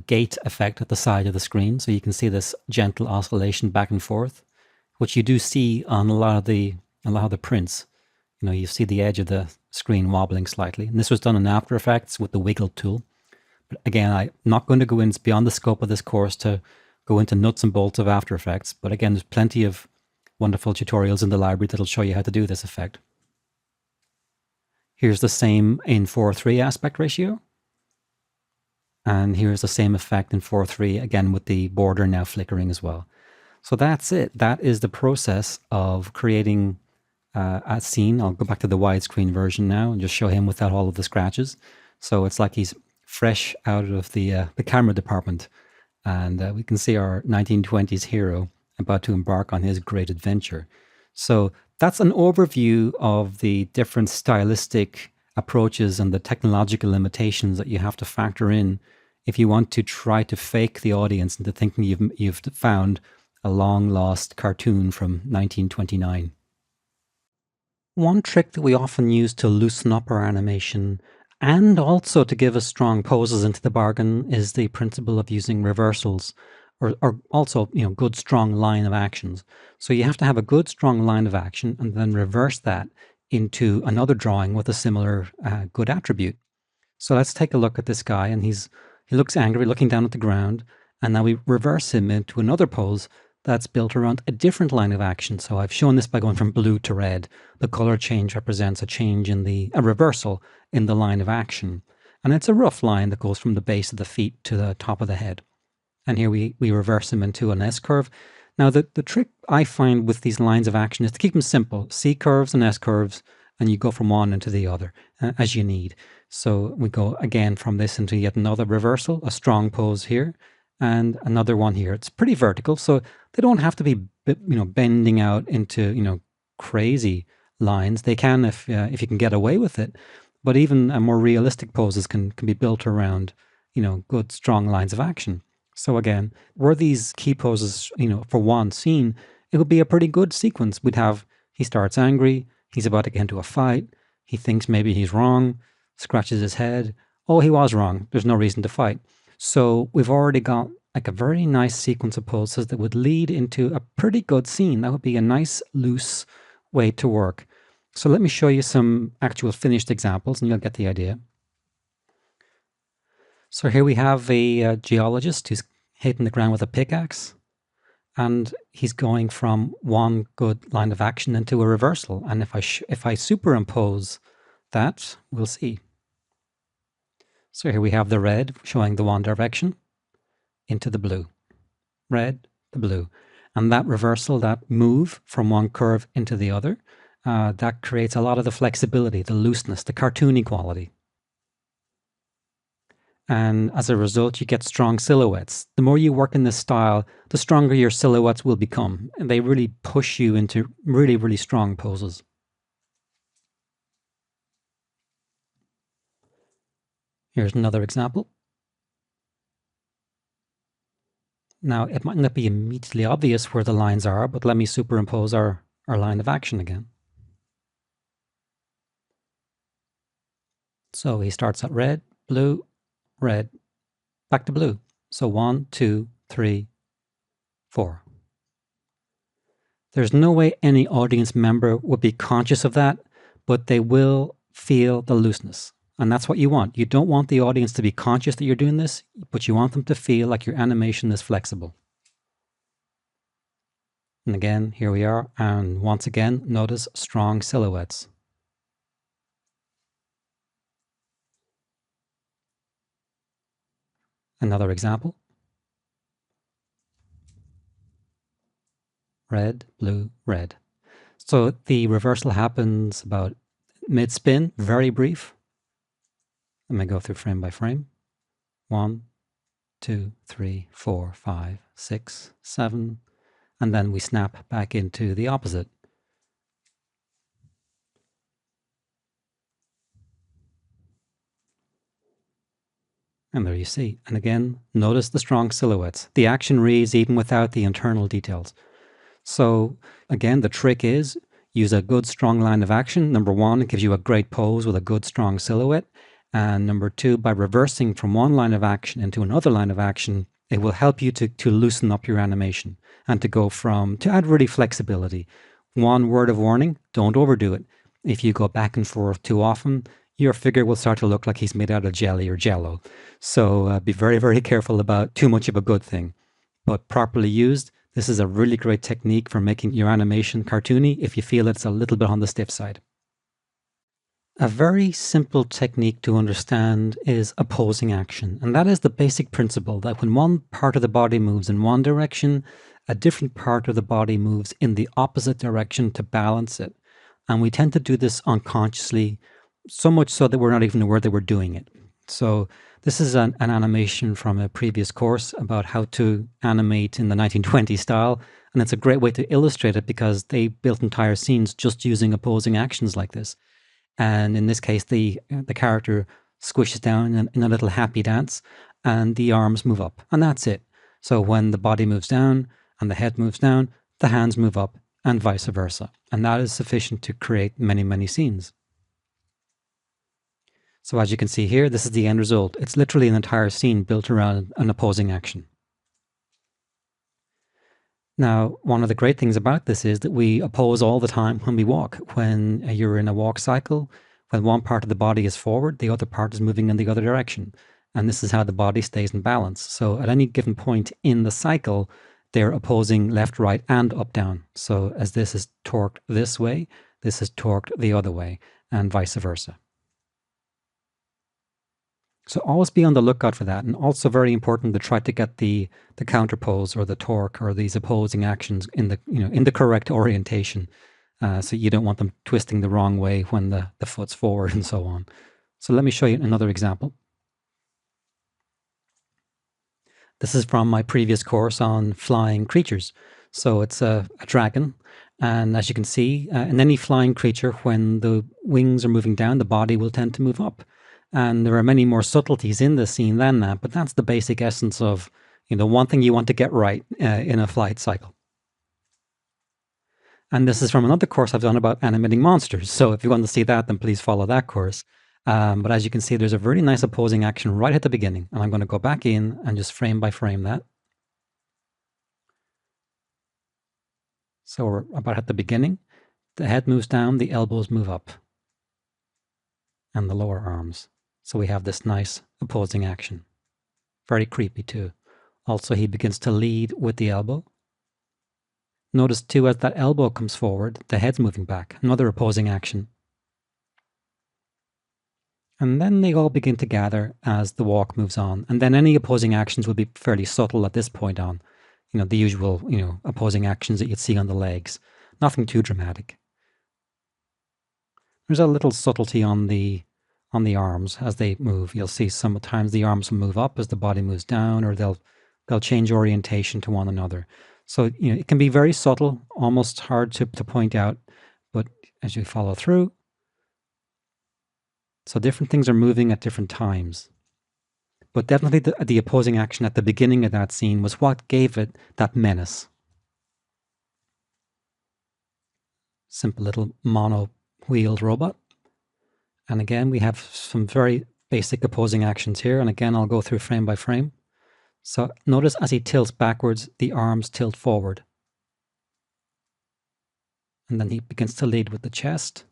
gate effect at the side of the screen. So you can see this gentle oscillation back and forth, which you do see on a lot of the prints. you see the edge of the screen wobbling slightly. And this was done in After Effects with the wiggle tool. But again, I'm not going to go in, it's beyond the scope of this course to go into nuts and bolts of After Effects. But again, there's plenty of wonderful tutorials in the library that'll show you how to do this effect. Here's the same in 4:3 aspect ratio. And here's the same effect in 4:3, again with the border now flickering as well. So that's it. That is the process of creating a scene. I'll go back to the widescreen version now and just show him without all of the scratches. So it's like he's fresh out of the camera department. And we can see our 1920s hero about to embark on his great adventure. So that's an overview of the different stylistic approaches and the technological limitations that you have to factor in if you want to try to fake the audience into thinking you've found a long-lost cartoon from 1929. One trick that we often use to loosen up our animation and also to give us strong poses into the bargain is the principle of using reversals, or also good strong line of actions. So you have to have a good strong line of action and then reverse that into another drawing with a similar good attribute. So let's take a look at this guy, and he looks angry, looking down at the ground, and now we reverse him into another pose that's built around a different line of action. So I've shown this by going from blue to red. The color change represents a change in a reversal in the line of action. And it's a rough line that goes from the base of the feet to the top of the head. And here we reverse him into an S-curve. Now the trick I find with these lines of action is to keep them simple. C curves and S curves, and you go from one into the other as you need. So we go again from this into yet another reversal, a strong pose here, and another one here. It's pretty vertical, so they don't have to be bending out into crazy lines. They can if you can get away with it. But even more realistic poses can be built around good strong lines of action. So again, were these key poses for one scene, it would be a pretty good sequence. We'd have he starts angry, he's about to get into a fight, he thinks maybe he's wrong, scratches his head. Oh, he was wrong. There's no reason to fight. So we've already got like a very nice sequence of poses that would lead into a pretty good scene. That would be a nice, loose way to work. So let me show you some actual finished examples and you'll get the idea. So here we have a geologist who's hitting the ground with a pickaxe, and he's going from one good line of action into a reversal. And if I superimpose that, we'll see. So here we have the red showing the one direction into the blue. Red, the blue. And that reversal, that move from one curve into the other, that creates a lot of the flexibility, the looseness, the cartoony quality. And as a result, you get strong silhouettes. The more you work in this style, the stronger your silhouettes will become. And they really push you into really, really strong poses. Here's another example. Now, it might not be immediately obvious where the lines are, but let me superimpose our line of action again. So he starts at red, blue, red, back to blue. So 1, 2, 3, 4. There's no way any audience member would be conscious of that, but they will feel the looseness. And that's what you want. You don't want the audience to be conscious that you're doing this, but you want them to feel like your animation is flexible. And again, here we are. And once again, notice strong silhouettes. Another example. Red, blue, red. So the reversal happens about mid-spin, very brief. Let me go through frame by frame. 1, 2, 3, 4, 5, 6, 7. And then we snap back into the opposite. And there you see. And again, notice the strong silhouettes. The action reads even without the internal details. So again, the trick is use a good strong line of action. Number one, it gives you a great pose with a good strong silhouette. And number two, by reversing from one line of action into another line of action, it will help you to loosen up your animation and to add really flexibility. One word of warning, don't overdo it. If you go back and forth too often, your figure will start to look like he's made out of jelly or jello. So be very, very careful about too much of a good thing. But properly used, this is a really great technique for making your animation cartoony if you feel it's a little bit on the stiff side. A very simple technique to understand is opposing action. And that is the basic principle that when one part of the body moves in one direction, a different part of the body moves in the opposite direction to balance it. And we tend to do this unconsciously, so much so that we're not even aware that we're doing it. So this is an animation from a previous course about how to animate in the 1920s style. And it's a great way to illustrate it because they built entire scenes just using opposing actions like this. And in this case, the character squishes down in a little happy dance and the arms move up. And that's it. So when the body moves down and the head moves down, the hands move up and vice versa. And that is sufficient to create many, many scenes. So as you can see here, this is the end result. It's literally an entire scene built around an opposing action. Now, one of the great things about this is that we oppose all the time when we walk. When you're in a walk cycle, when one part of the body is forward, the other part is moving in the other direction. And this is how the body stays in balance. So at any given point in the cycle, they're opposing left, right, and up, down. So as this is torqued this way, this is torqued the other way, and vice versa. So always be on the lookout for that. And also very important to try to get the counterpose or the torque or these opposing actions in the correct orientation. So you don't want them twisting the wrong way when the foot's forward and so on. So let me show you another example. This is from my previous course on flying creatures. So it's a dragon. And as you can see, in any flying creature, when the wings are moving down, the body will tend to move up. And there are many more subtleties in this scene than that, but that's the basic essence of, one thing you want to get right in a flight cycle. And this is from another course I've done about animating monsters. So if you want to see that, then please follow that course. But as you can see, there's a very nice opposing action right at the beginning. And I'm going to go back in and just frame by frame that. So we're about at the beginning. The head moves down, the elbows move up, and the lower arms. So we have this nice opposing action. Very creepy too. Also, he begins to lead with the elbow. Notice too, as that elbow comes forward, the head's moving back. Another opposing action. And then they all begin to gather as the walk moves on. And then any opposing actions will be fairly subtle at this point on. The usual, opposing actions that you'd see on the legs. Nothing too dramatic. There's a little subtlety on the arms as they move. You'll see sometimes the arms will move up as the body moves down, or they'll change orientation to one another. So it can be very subtle, almost hard to point out, but as you follow through, so different things are moving at different times. But definitely the opposing action at the beginning of that scene was what gave it that menace. Simple little mono-wheeled robot. And again, we have some very basic opposing actions here. And again, I'll go through frame by frame. So notice as he tilts backwards, the arms tilt forward. And then he begins to lead with the chest.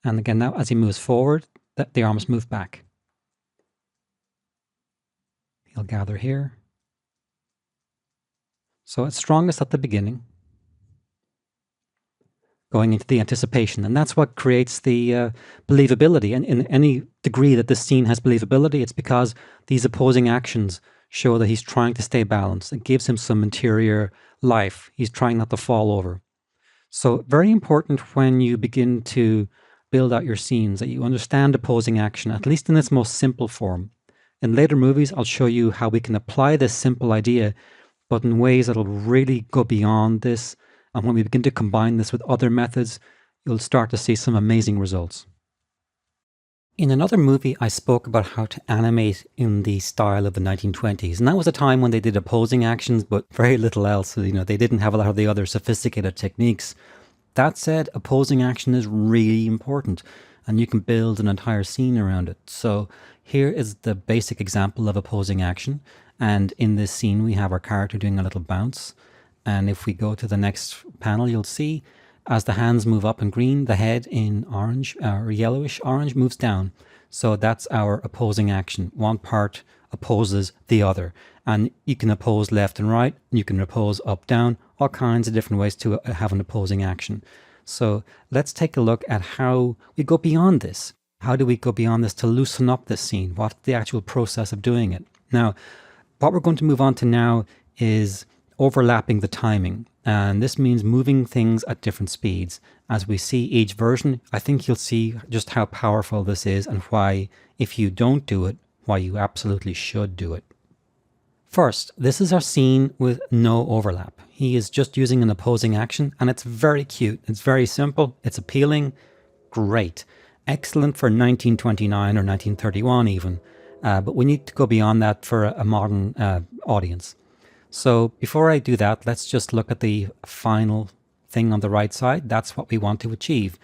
And again, now as he moves forward, the arms move back. He'll gather here. So it's strongest at the beginning, going into the anticipation. And that's what creates the believability. And in any degree that this scene has believability, it's because these opposing actions show that he's trying to stay balanced. It gives him some interior life. He's trying not to fall over. So very important when you begin to build out your scenes that you understand opposing action, at least in its most simple form. In later movies, I'll show you how we can apply this simple idea, but in ways that'll really go beyond this. And when we begin to combine this with other methods, you'll start to see some amazing results. In another movie, I spoke about how to animate in the style of the 1920s. And that was a time when they did opposing actions, but very little else. They didn't have a lot of the other sophisticated techniques. That said, opposing action is really important, and you can build an entire scene around it. So here is the basic example of opposing action. And in this scene, we have our character doing a little bounce. And if we go to the next panel, you'll see As the hands move up in green, the head in orange or yellowish orange moves down. So that's our opposing action. One part opposes the other. And you can oppose left and right, you can oppose up, down, all kinds of different ways to have an opposing action. So let's take a look at how we go beyond this. How do we go beyond this to loosen up this scene? What's the actual process of doing it? Now, what we're going to move on to now is overlapping the timing. And this means moving things at different speeds. As we see each version, I think you'll see just how powerful this is and why, if you don't do it, why you absolutely should do it. First, this is our scene with no overlap. He is just using an opposing action, and it's very cute. It's very simple. It's appealing. Great. Excellent for 1929 or 1931 even. But we need to go beyond that for a modern audience. So before I do that, let's just look at the final thing on the right side. That's what we want to achieve.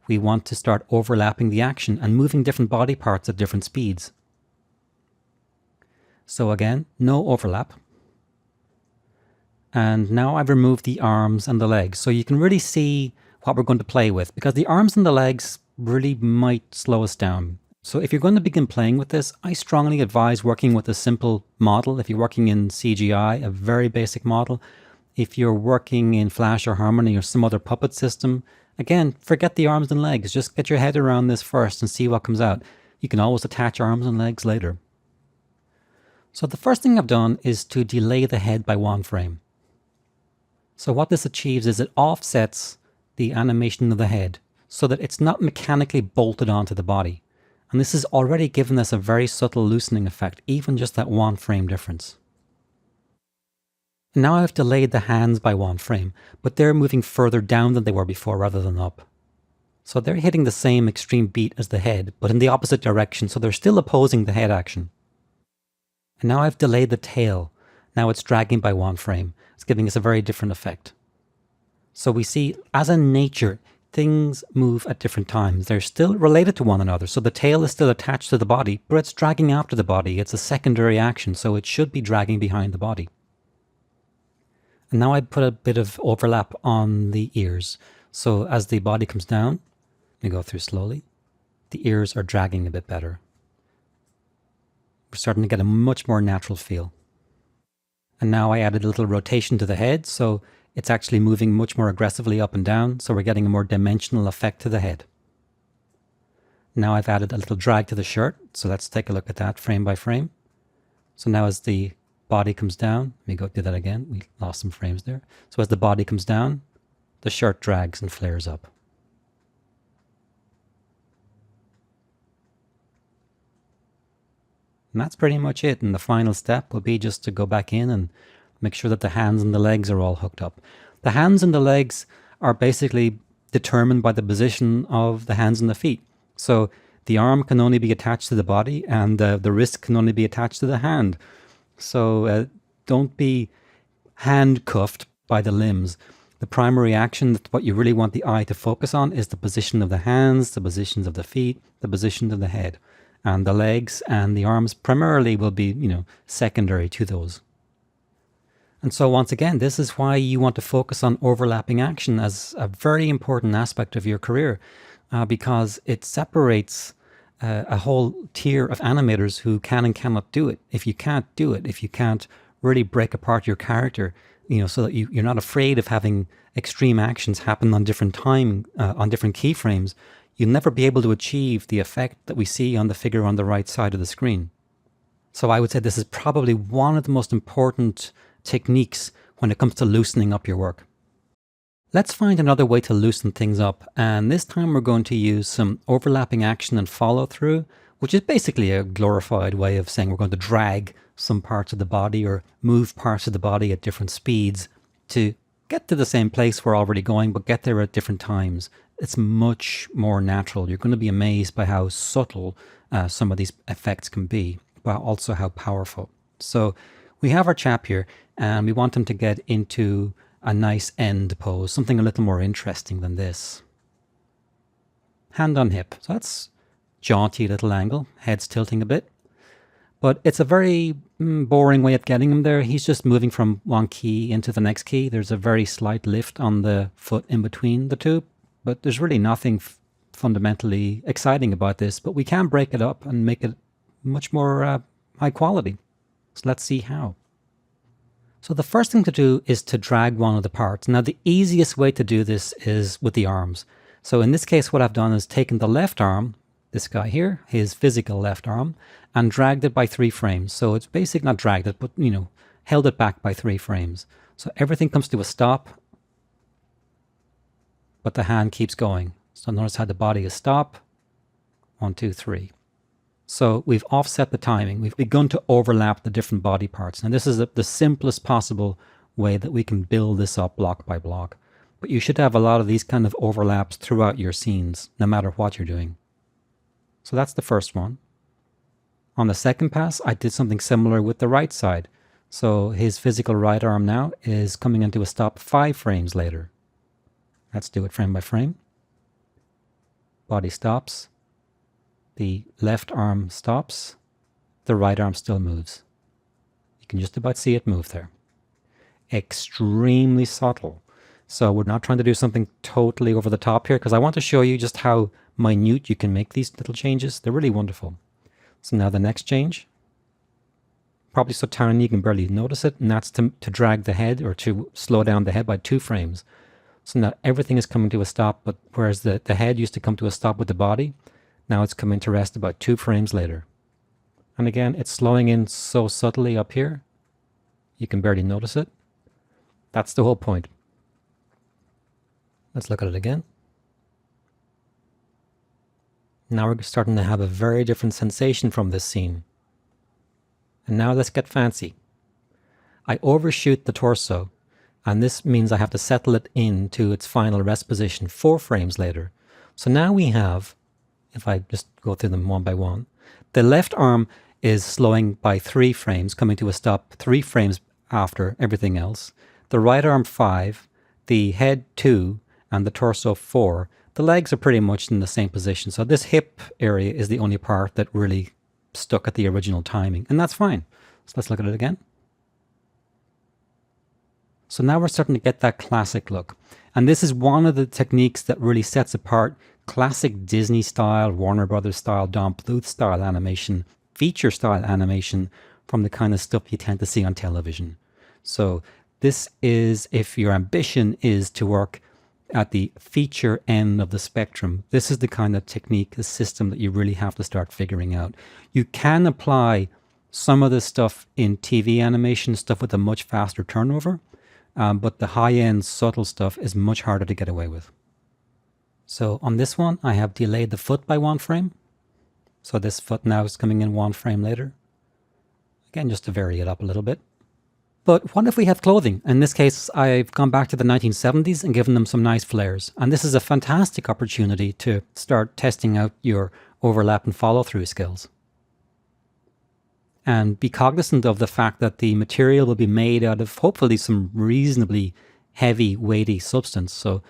We want to start overlapping the action and moving different body parts at different speeds. So again, no overlap. And now I've removed the arms and the legs. So you can really see what we're going to play with, because the arms and the legs really might slow us down. So if you're going to begin playing with this, I strongly advise working with a simple model. If you're working in CGI, a very basic model. If you're working in Flash or Harmony or some other puppet system, again, forget the arms and legs. Just get your head around this first and see what comes out. You can always attach arms and legs later. So the first thing I've done is to delay the head by 1 frame. So what this achieves is it offsets the animation of the head so that it's not mechanically bolted onto the body. And this has already given us a very subtle loosening effect, even just that 1 frame difference. And now I've delayed the hands by 1 frame, but they're moving further down than they were before rather than up. So they're hitting the same extreme beat as the head, but in the opposite direction, so they're still opposing the head action. And now I've delayed the tail. Now it's dragging by 1 frame. It's giving us a very different effect. So we see, as in nature, things move at different times. They're still related to one another. So the tail is still attached to the body, but it's dragging after the body. It's a secondary action, so it should be dragging behind the body. And now I put a bit of overlap on the ears. So as the body comes down, we go through slowly, the ears are dragging a bit better. We're starting to get a much more natural feel. And now I added a little rotation to the head, so it's actually moving much more aggressively up and down, so we're getting a more dimensional effect to the head. Now I've added a little drag to the shirt, so let's take a look at that frame by frame. So now as the body comes down, let me go do that again, we lost some frames there. So as the body comes down, the shirt drags and flares up. And that's pretty much it, and the final step will be just to go back in and make sure that the hands and the legs are all hooked up. The hands and the legs are basically determined by the position of the hands and the feet. So the arm can only be attached to the body and the wrist can only be attached to the hand. So don't be handcuffed by the limbs. The primary action, what you really want the eye to focus on, is the position of the hands, the positions of the feet, the position of the head. And the legs and the arms primarily will be, secondary to those. And so once again, this is why you want to focus on overlapping action as a very important aspect of your career, because it separates a whole tier of animators who can and cannot do it. If you can't do it, if you can't really break apart your character, so that you're not afraid of having extreme actions happen on different on different keyframes, you'll never be able to achieve the effect that we see on the figure on the right side of the screen. So I would say this is probably one of the most important techniques when it comes to loosening up your work. Let's find another way to loosen things up, and this time we're going to use some overlapping action and follow through, which is basically a glorified way of saying we're going to drag some parts of the body or move parts of the body at different speeds to get to the same place we're already going, but get there at different times. It's much more natural. You're going to be amazed by how subtle some of these effects can be, but also how powerful. So we have our chap here, and we want him to get into a nice end pose, something a little more interesting than this. Hand on hip. So that's jaunty little angle, head's tilting a bit. But it's a very boring way of getting him there. He's just moving from one key into the next key. There's a very slight lift on the foot in between the two, but there's really nothing fundamentally exciting about this. But we can break it up and make it much more high quality. So let's see how. So the first thing to do is to drag one of the parts. Now the easiest way to do this is with the arms. So in this case, what I've done is taken the left arm, this guy here, his physical left arm, and dragged it by 3 frames. So it's basically not dragged it, but held it back by 3 frames. So everything comes to a stop, but the hand keeps going. So notice how the body is stop, 1, 2, 3. So we've offset the timing. We've begun to overlap the different body parts. And this is the simplest possible way that we can build this up block by block. But you should have a lot of these kind of overlaps throughout your scenes, no matter what you're doing. So that's the first one. On the second pass, I did something similar with the right side. So his physical right arm now is coming into a stop 5 frames later. Let's do it frame by frame. Body stops. The left arm stops. The right arm still moves. You can just about see it move there. Extremely subtle. So we're not trying to do something totally over the top here, because I want to show you just how minute you can make these little changes. They're really wonderful. So now the next change, probably so tiny you can barely notice it, and that's to drag the head, or to slow down the head by 2 frames. So now everything is coming to a stop, but whereas the head used to come to a stop with the body, now it's coming to rest about 2 frames later. And again, it's slowing in so subtly up here, you can barely notice it. That's the whole point. Let's look at it again. Now we're starting to have a very different sensation from this scene. And now let's get fancy. I overshoot the torso, and this means I have to settle it into its final rest position 4 frames later. So now we have, if I just go through them one by one, the left arm is slowing by 3 frames, coming to a stop 3 frames after everything else. The right arm 5, the head 2, and the torso 4. The legs are pretty much in the same position. So this hip area is the only part that really stuck at the original timing, and that's fine. So let's look at it again. So now we're starting to get that classic look. And this is one of the techniques that really sets apart classic Disney style, Warner Brothers style, Don Bluth style animation, feature style animation from the kind of stuff you tend to see on television. So this is, if your ambition is to work at the feature end of the spectrum, this is the kind of technique, the system that you really have to start figuring out. You can apply some of this stuff in TV animation, stuff with a much faster turnover, but the high-end subtle stuff is much harder to get away with. So on this one, I have delayed the foot by 1 frame. So this foot now is coming in 1 frame later. Again, just to vary it up a little bit. But what if we have clothing? In this case, I've gone back to the 1970s and given them some nice flares. And this is a fantastic opportunity to start testing out your overlap and follow-through skills. And be cognizant of the fact that the material will be made out of hopefully some reasonably heavy, weighty substance. So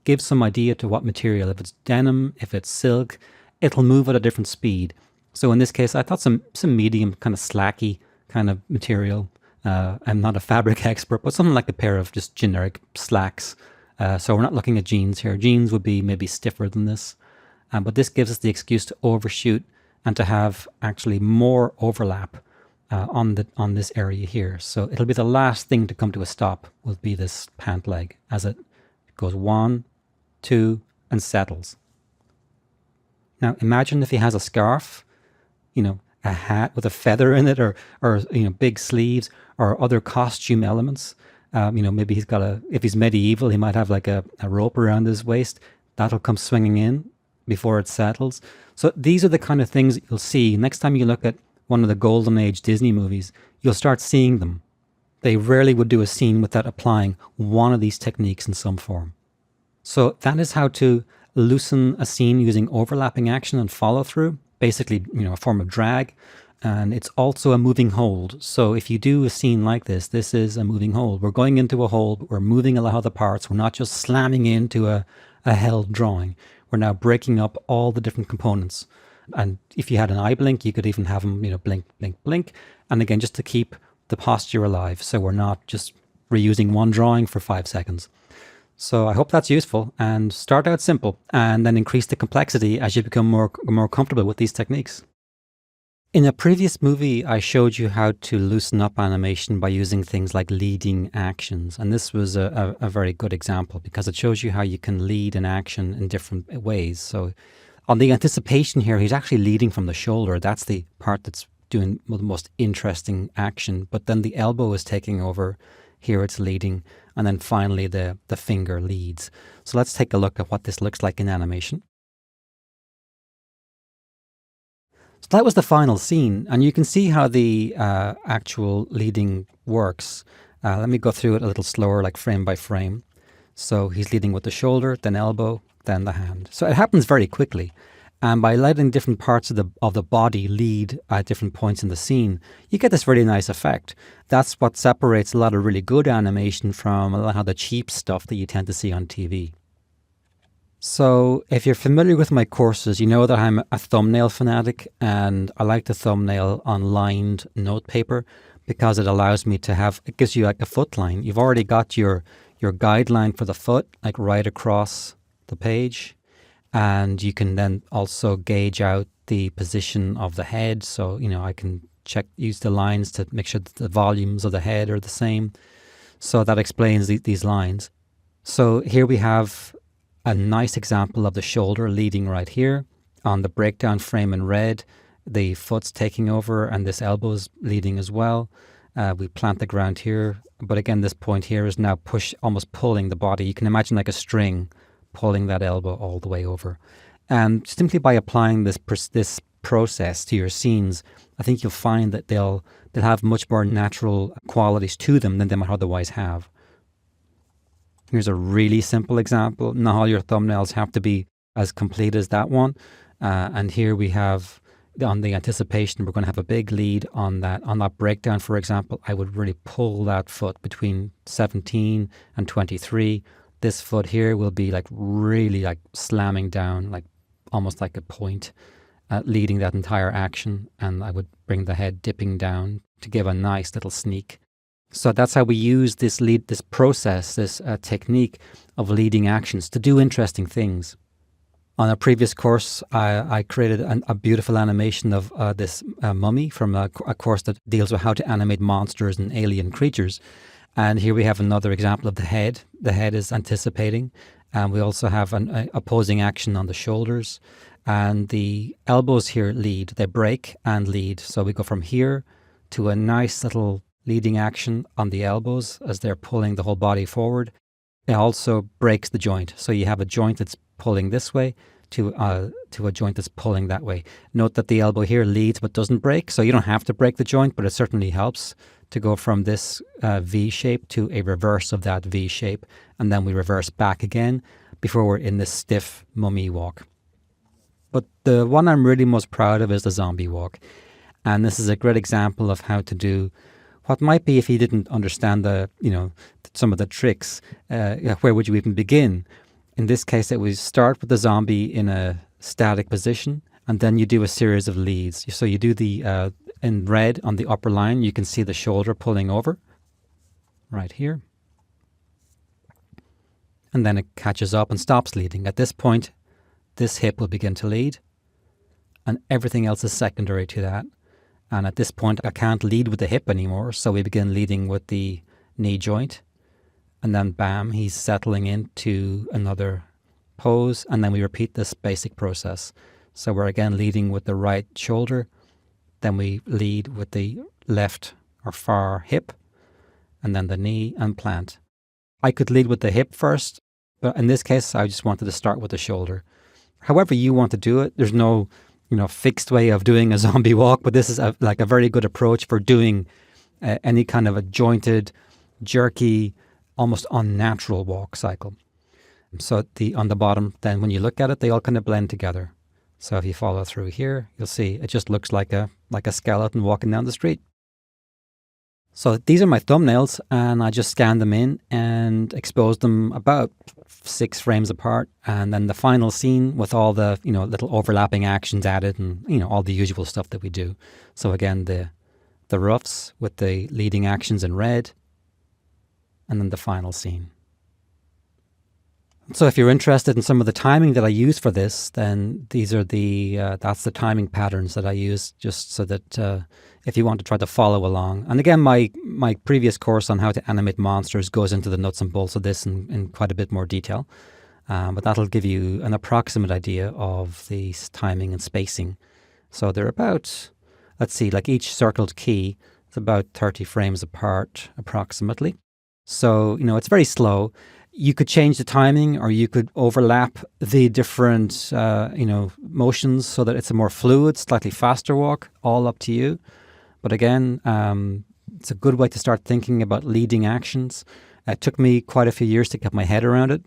give some idea to what material. If it's denim, if it's silk, it'll move at a different speed. So in this case, I thought some medium, kind of slacky kind of material. I'm not a fabric expert, but something like a pair of just generic slacks. So we're not looking at jeans here. Jeans would be maybe stiffer than this. But this gives us the excuse to overshoot and to have actually more overlap on this area here. So it'll be the last thing to come to a stop will be this pant leg as it goes 1, 2, and settles. Now imagine if he has a scarf, a hat with a feather in it, or big sleeves, or other costume elements. Maybe he's got if he's medieval, he might have like a rope around his waist. That'll come swinging in before it settles. So these are the kind of things that you'll see. Next time you look at one of the Golden Age Disney movies, you'll start seeing them. They rarely would do a scene without applying one of these techniques in some form. So that is how to loosen a scene using overlapping action and follow through. Basically, a form of drag, and it's also a moving hold. So if you do a scene like this, this is a moving hold. We're going into a hold, but we're moving a lot of the parts. We're not just slamming into a held drawing. We're now breaking up all the different components. And if you had an eye blink, you could even have them, blink, blink, blink. And again, just to keep the posture alive. So we're not just reusing one drawing for 5 seconds. So I hope that's useful, and start out simple and then increase the complexity as you become more comfortable with these techniques. In a previous movie, I showed you how to loosen up animation by using things like leading actions. And this was a very good example because it shows you how you can lead an action in different ways. So on the anticipation here, he's actually leading from the shoulder. That's the part that's doing the most interesting action. But then the elbow is taking over. Here it's leading. And then finally the finger leads. So let's take a look at what this looks like in animation. So that was the final scene, and you can see how the actual leading works. Let me go through it a little slower, like frame by frame. So he's leading with the shoulder, then elbow, then the hand. So it happens very quickly. And by letting different parts of the body lead at different points in the scene, you get this really nice effect. That's what separates a lot of really good animation from a lot of the cheap stuff that you tend to see on TV. So if you're familiar with my courses, you know that I'm a thumbnail fanatic, and I like the thumbnail on lined note paper because it gives you like a foot line. You've already got your guideline for the foot, like right across the page. And you can then also gauge out the position of the head. So, I can use the lines to make sure that the volumes of the head are the same. So that explains these lines. So here we have a nice example of the shoulder leading right here. On the breakdown frame in red, the foot's taking over and this elbow's leading as well. We plant the ground here. But again, this point here is now almost pulling the body. You can imagine like a string pulling that elbow all the way over. And simply by applying this process to your scenes, I think you'll find that they'll have much more natural qualities to them than they might otherwise have. Here's a really simple example. Not all your thumbnails have to be as complete as that one. And here we have, on the anticipation, we're going to have a big lead on that breakdown, for example. I would really pull that foot between 17 and 23. This foot here will be like really like slamming down, like almost like a point, leading that entire action. And I would bring the head dipping down to give a nice little sneak. So that's how we use this process, this technique of leading actions to do interesting things. On a previous course, I created a beautiful animation of this mummy from a course that deals with how to animate monsters and alien creatures. And here we have another example of the head. The head is anticipating. And we also have an opposing action on the shoulders. And the elbows here lead. They break and lead. So we go from here to a nice little leading action on the elbows as they're pulling the whole body forward. It also breaks the joint. So you have a joint that's pulling this way to a joint that's pulling that way. Note that the elbow here leads but doesn't break. So you don't have to break the joint, but it certainly helps to go from this V shape to a reverse of that V shape. And then we reverse back again before we're in this stiff mummy walk. But the one I'm really most proud of is the zombie walk. And this is a great example of how to do what might be, if you didn't understand some of the tricks, where would you even begin? In this case, it was start with the zombie in a static position, and then you do a series of leads. So you do the, in red on the upper line, you can see the shoulder pulling over right here. And then it catches up and stops leading. At this point, this hip will begin to lead, and everything else is secondary to that. And at this point, I can't lead with the hip anymore, so we begin leading with the knee joint. And then bam, he's settling into another pose, and then we repeat this basic process. So we're again leading with the right shoulder, then we lead with the left or far hip, and then the knee and plant. I could lead with the hip first, but in this case, I just wanted to start with the shoulder. However you want to do it, there's no fixed way of doing a zombie walk, but this is a very good approach for doing any kind of a jointed, jerky, almost unnatural walk cycle. So on the bottom, then when you look at it, they all kind of blend together. So if you follow through here, you'll see it just looks like a skeleton walking down the street. So these are my thumbnails, and I just scanned them in and exposed them about 6 frames apart, and then the final scene with all the little overlapping actions added, and all the usual stuff that we do. So again, the roughs with the leading actions in red, and then the final scene. So if you're interested in some of the timing that I use for this, then these are that's the timing patterns that I use, just so that if you want to try to follow along. And again, my previous course on how to animate monsters goes into the nuts and bolts of this in quite a bit more detail. But that'll give you an approximate idea of the timing and spacing. So they're about, let's see, like each circled key is about 30 frames apart approximately. So, it's very slow. You could change the timing, or you could overlap the different, motions so that it's a more fluid, slightly faster walk, all up to you. But again, it's a good way to start thinking about leading actions. It took me quite a few years to get my head around it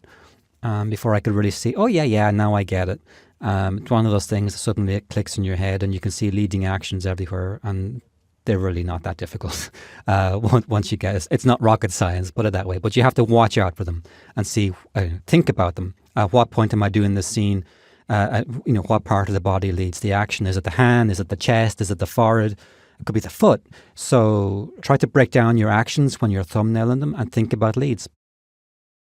before I could really see, oh, yeah, now I get it. It's one of those things that suddenly it clicks in your head and you can see leading actions everywhere, and they're really not that difficult once you get it. It's not rocket science, put it that way, but you have to watch out for them and think about them. At what point am I doing this scene? What part of the body leads the action? Is it the hand? Is it the chest? Is it the forehead? It could be the foot. So try to break down your actions when you're thumbnailing them and think about leads.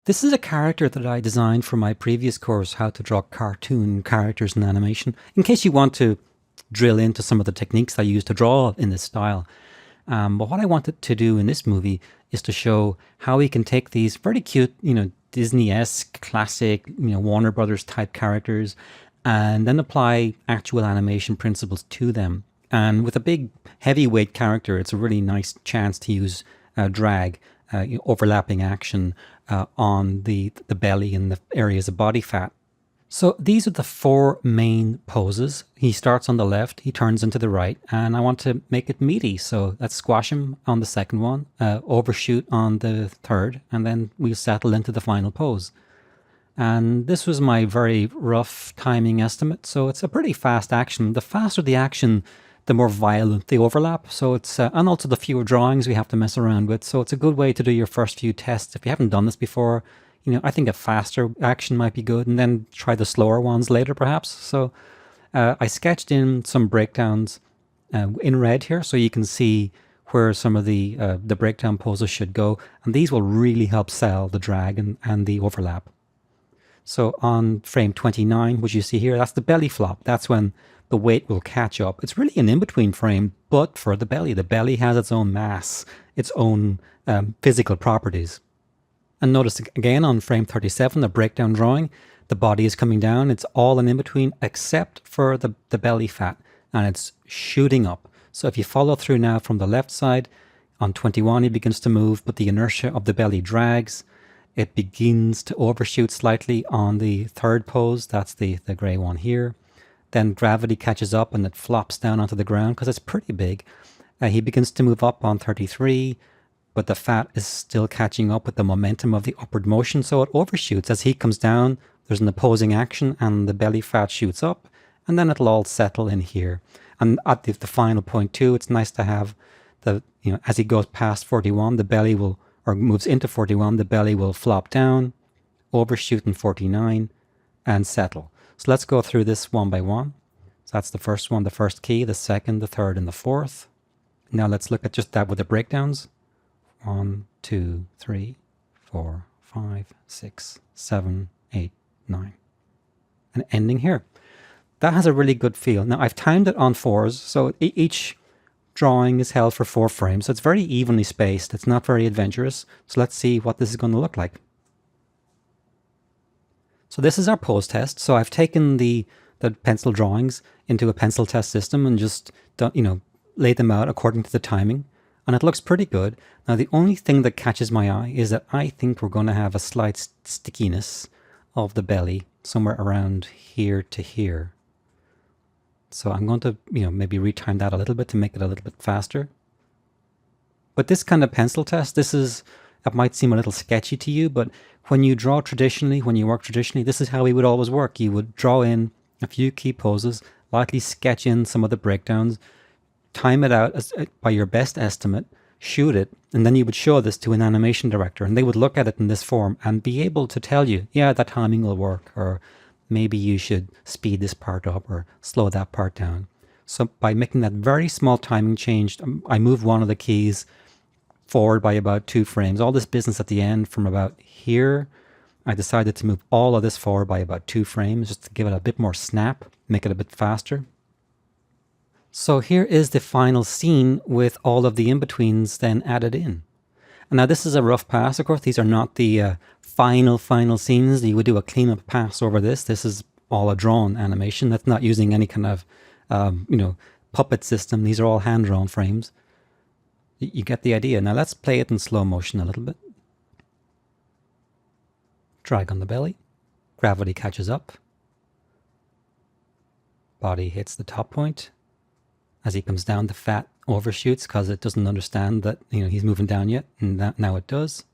This is a character that I designed for my previous course, How to Draw Cartoon Characters in Animation, in case you want to drill into some of the techniques I use to draw in this style. But what I wanted to do in this movie is to show how we can take these very cute, Disney-esque, classic, Warner Brothers type characters, and then apply actual animation principles to them. And with a big heavyweight character, it's a really nice chance to use drag, overlapping action on the belly and the areas of body fat. So these are the 4 main poses. He starts on the left, he turns into the right, and I want to make it meaty. So let's squash him on the second one, overshoot on the third, and then we'll settle into the final pose. And this was my very rough timing estimate. So it's a pretty fast action. The faster the action, the more violent the overlap. So it's, and also the fewer drawings we have to mess around with. So it's a good way to do your first few tests. If you haven't done this before, I think a faster action might be good, and then try the slower ones later, perhaps. So I sketched in some breakdowns in red here, so you can see where some of the breakdown poses should go, and these will really help sell the drag and the overlap. So on frame 29, which you see here, that's the belly flop. That's when the weight will catch up. It's really an in-between frame, but for the belly. The belly has its own mass, its own physical properties. And notice again on frame 37, the breakdown drawing, the body is coming down. It's all an in-between except for the belly fat, and it's shooting up. So if you follow through now from the left side, on 21 it begins to move, but the inertia of the belly drags. It begins to overshoot slightly on the third pose. That's the gray one here. Then gravity catches up and it flops down onto the ground because it's pretty big. He begins to move up on 33. But the fat is still catching up with the momentum of the upward motion, so it overshoots. As he comes down, there's an opposing action, and the belly fat shoots up, and then it'll all settle in here. And at the final point too, it's nice to have as he goes past 41, the belly will, or moves into 41, the belly will flop down, overshoot in 49, and settle. So let's go through this one by one. So that's the first one, the first key, the second, the third, and the fourth. Now let's look at just that with the breakdowns. 1, 2, 3, 4, 5, 6, 7, 8, 9. And ending here. That has a really good feel. Now I've timed it on 4s, so each drawing is held for 4 frames. So it's very evenly spaced. It's not very adventurous. So let's see what this is going to look like. So this is our pose test. So I've taken the pencil drawings into a pencil test system and just laid them out according to the timing. And it looks pretty good. Now, the only thing that catches my eye is that I think we're going to have a slight stickiness of the belly somewhere around here to here. So I'm going to, maybe retime that a little bit to make it a little bit faster. But this kind of pencil test, it might seem a little sketchy to you, but when you draw traditionally, when you work traditionally, this is how we would always work. You would draw in a few key poses, lightly sketch in some of the breakdowns, time it out by your best estimate, shoot it, and then you would show this to an animation director, and they would look at it in this form and be able to tell you, yeah, that timing will work, or maybe you should speed this part up or slow that part down. So by making that very small timing change, I moved one of the keys forward by about 2 frames. All this business at the end from about here, I decided to move all of this forward by about 2 frames just to give it a bit more snap, make it a bit faster. So here is the final scene with all of the in-betweens then added in. And now this is a rough pass, of course. These are not the final scenes. You would do a cleanup pass over this. This is all a drawn animation. That's not using any kind of, puppet system. These are all hand-drawn frames. You get the idea. Now let's play it in slow motion a little bit. Drag on the belly. Gravity catches up. Body hits the top point. As he comes down, the fat overshoots because it doesn't understand that he's moving down yet, and now it does.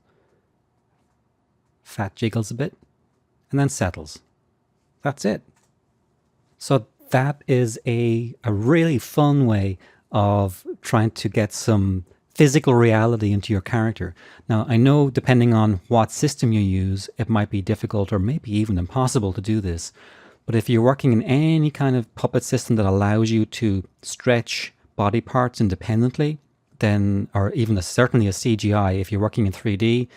Fat jiggles a bit, and then settles. That's it. So that is a really fun way of trying to get some physical reality into your character. Now, I know depending on what system you use, it might be difficult or maybe even impossible to do this. But if you're working in any kind of puppet system that allows you to stretch body parts independently, then, or even certainly a CGI, if you're working in 3D,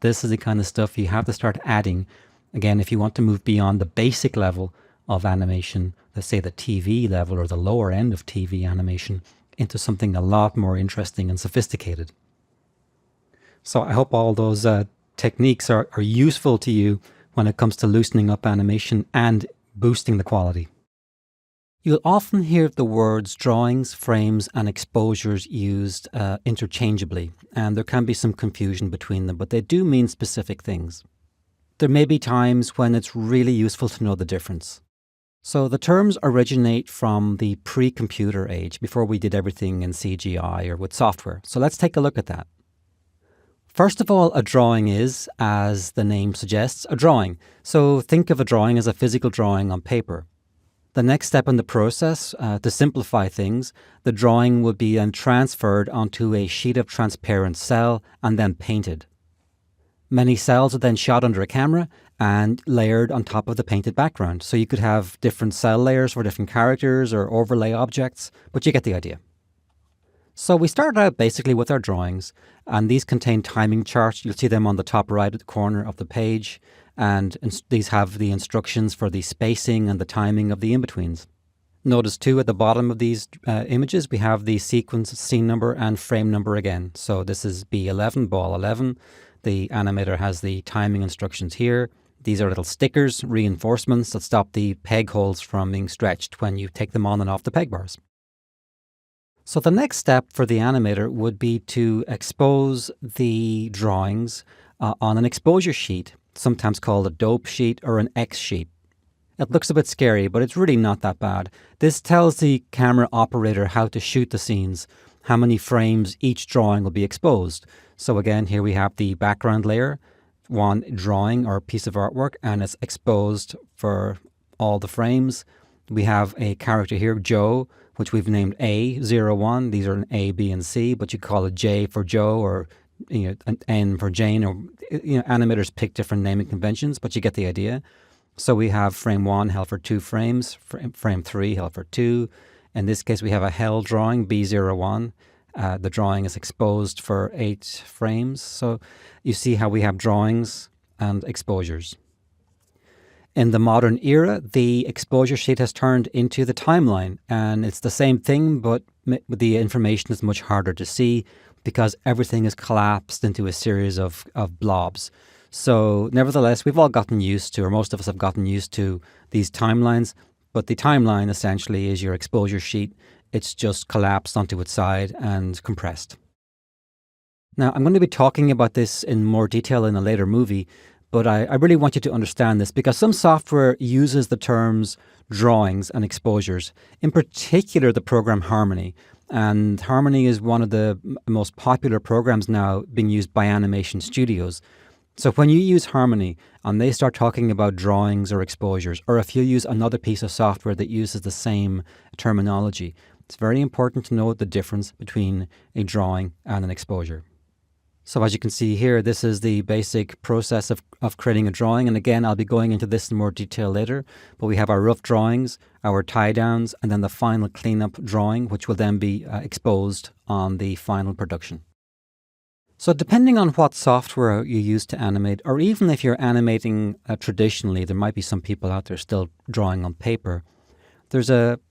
this is the kind of stuff you have to start adding. Again, if you want to move beyond the basic level of animation, let's say the TV level or the lower end of TV animation, into something a lot more interesting and sophisticated. So I hope all those techniques are useful to you when it comes to loosening up animation and boosting the quality. You'll often hear the words drawings, frames, and exposures used interchangeably, and there can be some confusion between them, but they do mean specific things. There may be times when it's really useful to know the difference. So the terms originate from the pre-computer age, before we did everything in CGI or with software. So let's take a look at that. First of all, a drawing is, as the name suggests, a drawing. So think of a drawing as a physical drawing on paper. The next step in the process, to simplify things, the drawing would be then transferred onto a sheet of transparent cell and then painted. Many cells are then shot under a camera and layered on top of the painted background. So you could have different cell layers for different characters or overlay objects, but you get the idea. So we started out basically with our drawings, and these contain timing charts. You'll see them on the top right corner of the page, and these have the instructions for the spacing and the timing of the in-betweens. Notice too at the bottom of these images we have the sequence, scene number, and frame number again. So this is B11, ball 11. The animator has the timing instructions here. These are little stickers, reinforcements that stop the peg holes from being stretched when you take them on and off the peg bars. So the next step for the animator would be to expose the drawings on an exposure sheet, sometimes called a dope sheet or an X sheet. It looks a bit scary, but it's really not that bad. This tells the camera operator how to shoot the scenes, how many frames each drawing will be exposed. So again, here we have the background layer, one drawing or piece of artwork, and it's exposed for all the frames. We have a character here, Joe, which we've named A01. These are an A, B, and C, but you call it J for Joe or an N for Jane, or animators pick different naming conventions, but you get the idea. So we have frame 1 held for 2 frames, frame 3 held for 2. In this case, we have a held drawing, B01. The drawing is exposed for 8 frames. So you see how we have drawings and exposures. In the modern era, the exposure sheet has turned into the timeline, and it's the same thing, but the information is much harder to see because everything is collapsed into a series of blobs. So nevertheless, we've all gotten used to, or most of us have gotten used to, these timelines, but the timeline essentially is your exposure sheet. It's just collapsed onto its side and compressed. Now, I'm going to be talking about this in more detail in a later movie, but I really want you to understand this because some software uses the terms drawings and exposures, in particular the program Harmony. And Harmony is one of the most popular programs now being used by animation studios. So when you use Harmony and they start talking about drawings or exposures, or if you use another piece of software that uses the same terminology, It's very important to know the difference between a drawing and an exposure. So as you can see here, this is the basic process of creating a drawing. And again, I'll be going into this in more detail later. But we have our rough drawings, our tie downs, and then the final cleanup drawing, which will then be exposed on the final production. So depending on what software you use to animate, or even if you're animating traditionally, there might be some people out there still drawing on paper. There's a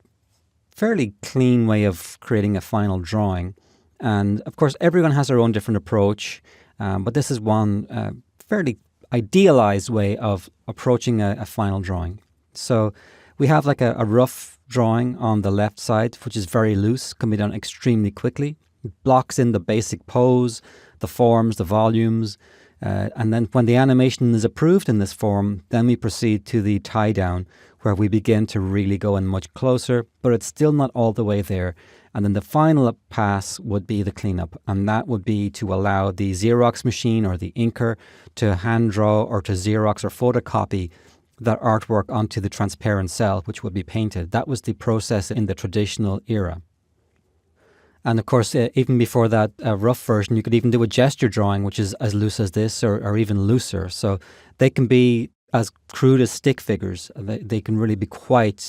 fairly clean way of creating a final drawing. And of course, everyone has their own different approach, but this is one fairly idealized way of approaching a final drawing. So we have like a rough drawing on the left side, which is very loose, can be done extremely quickly. It blocks in the basic pose, the forms, the volumes, and then when the animation is approved in this form, then we proceed to the tie down, where we begin to really go in much closer, but it's still not all the way there. And then the final pass would be the cleanup, and that would be to allow the Xerox machine or the inker to hand draw or to Xerox or photocopy that artwork onto the transparent cell, which would be painted. That was the process in the traditional era. And of course, even before that rough version, you could even do a gesture drawing, which is as loose as this or even looser. So they can be as crude as stick figures. They can really be quite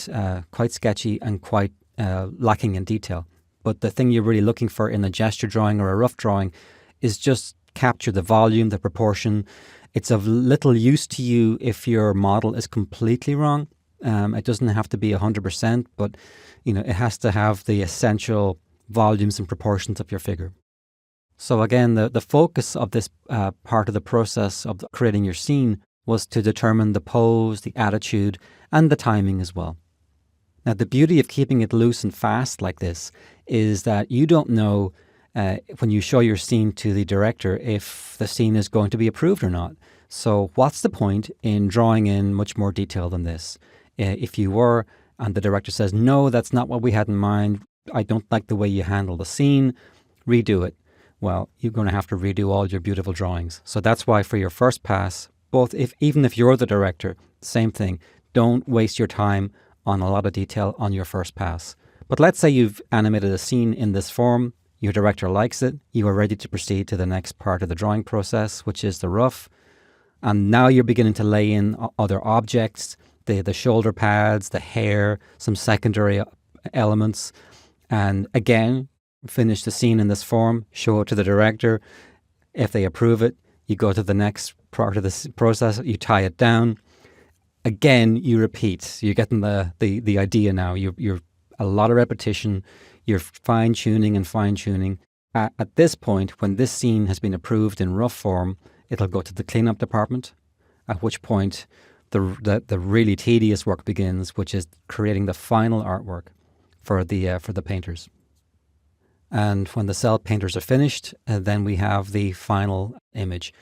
sketchy and quite lacking in detail. But the thing you're really looking for in a gesture drawing or a rough drawing is just capture the volume, the proportion. It's of little use to you if your model is completely wrong. It doesn't have to be 100%, but it has to have the essential volumes and proportions of your figure. So again, the focus of this part of the process of creating your scene was to determine the pose, the attitude, and the timing as well. Now, the beauty of keeping it loose and fast like this is that you don't know when you show your scene to the director if the scene is going to be approved or not. So what's the point in drawing in much more detail than this? If you were, and the director says, no, that's not what we had in mind, I don't like the way you handle the scene, redo it. Well, you're going to have to redo all your beautiful drawings. So that's why for your first pass, even if you're the director, same thing. Don't waste your time on a lot of detail on your first pass. But let's say you've animated a scene in this form, your director likes it, you are ready to proceed to the next part of the drawing process, which is the rough. And now you're beginning to lay in other objects, the shoulder pads, the hair, some secondary elements. And again, finish the scene in this form, show it to the director. If they approve it, you go to the next part of this process, you tie it down. Again, you repeat. You're getting the idea now. You're a lot of repetition. You're fine-tuning and fine-tuning. At this point, when this scene has been approved in rough form, it'll go to the cleanup department, at which point the really tedious work begins, which is creating the final artwork for the painters. And when the cell painters are finished, then we have the final image.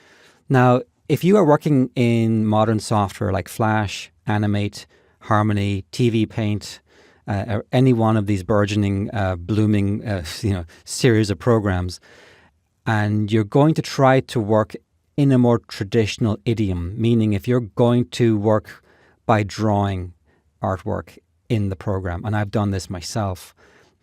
Now, if you are working in modern software like Flash, Animate, Harmony, TV Paint, or any one of these burgeoning, blooming, series of programs, and you're going to try to work in a more traditional idiom, meaning if you're going to work by drawing artwork in the program, and I've done this myself,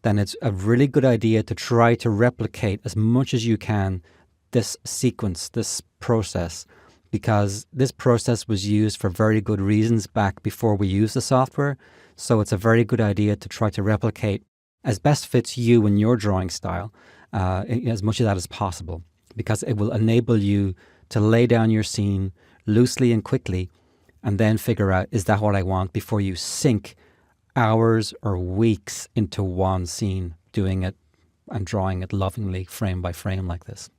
then it's a really good idea to try to replicate as much as you can this sequence, this process, because this process was used for very good reasons back before we used the software. So it's a very good idea to try to replicate as best fits you and your drawing style, as much of that as possible, because it will enable you to lay down your scene loosely and quickly and then figure out, is that what I want, before you sink hours or weeks into one scene, doing it and drawing it lovingly frame by frame like this.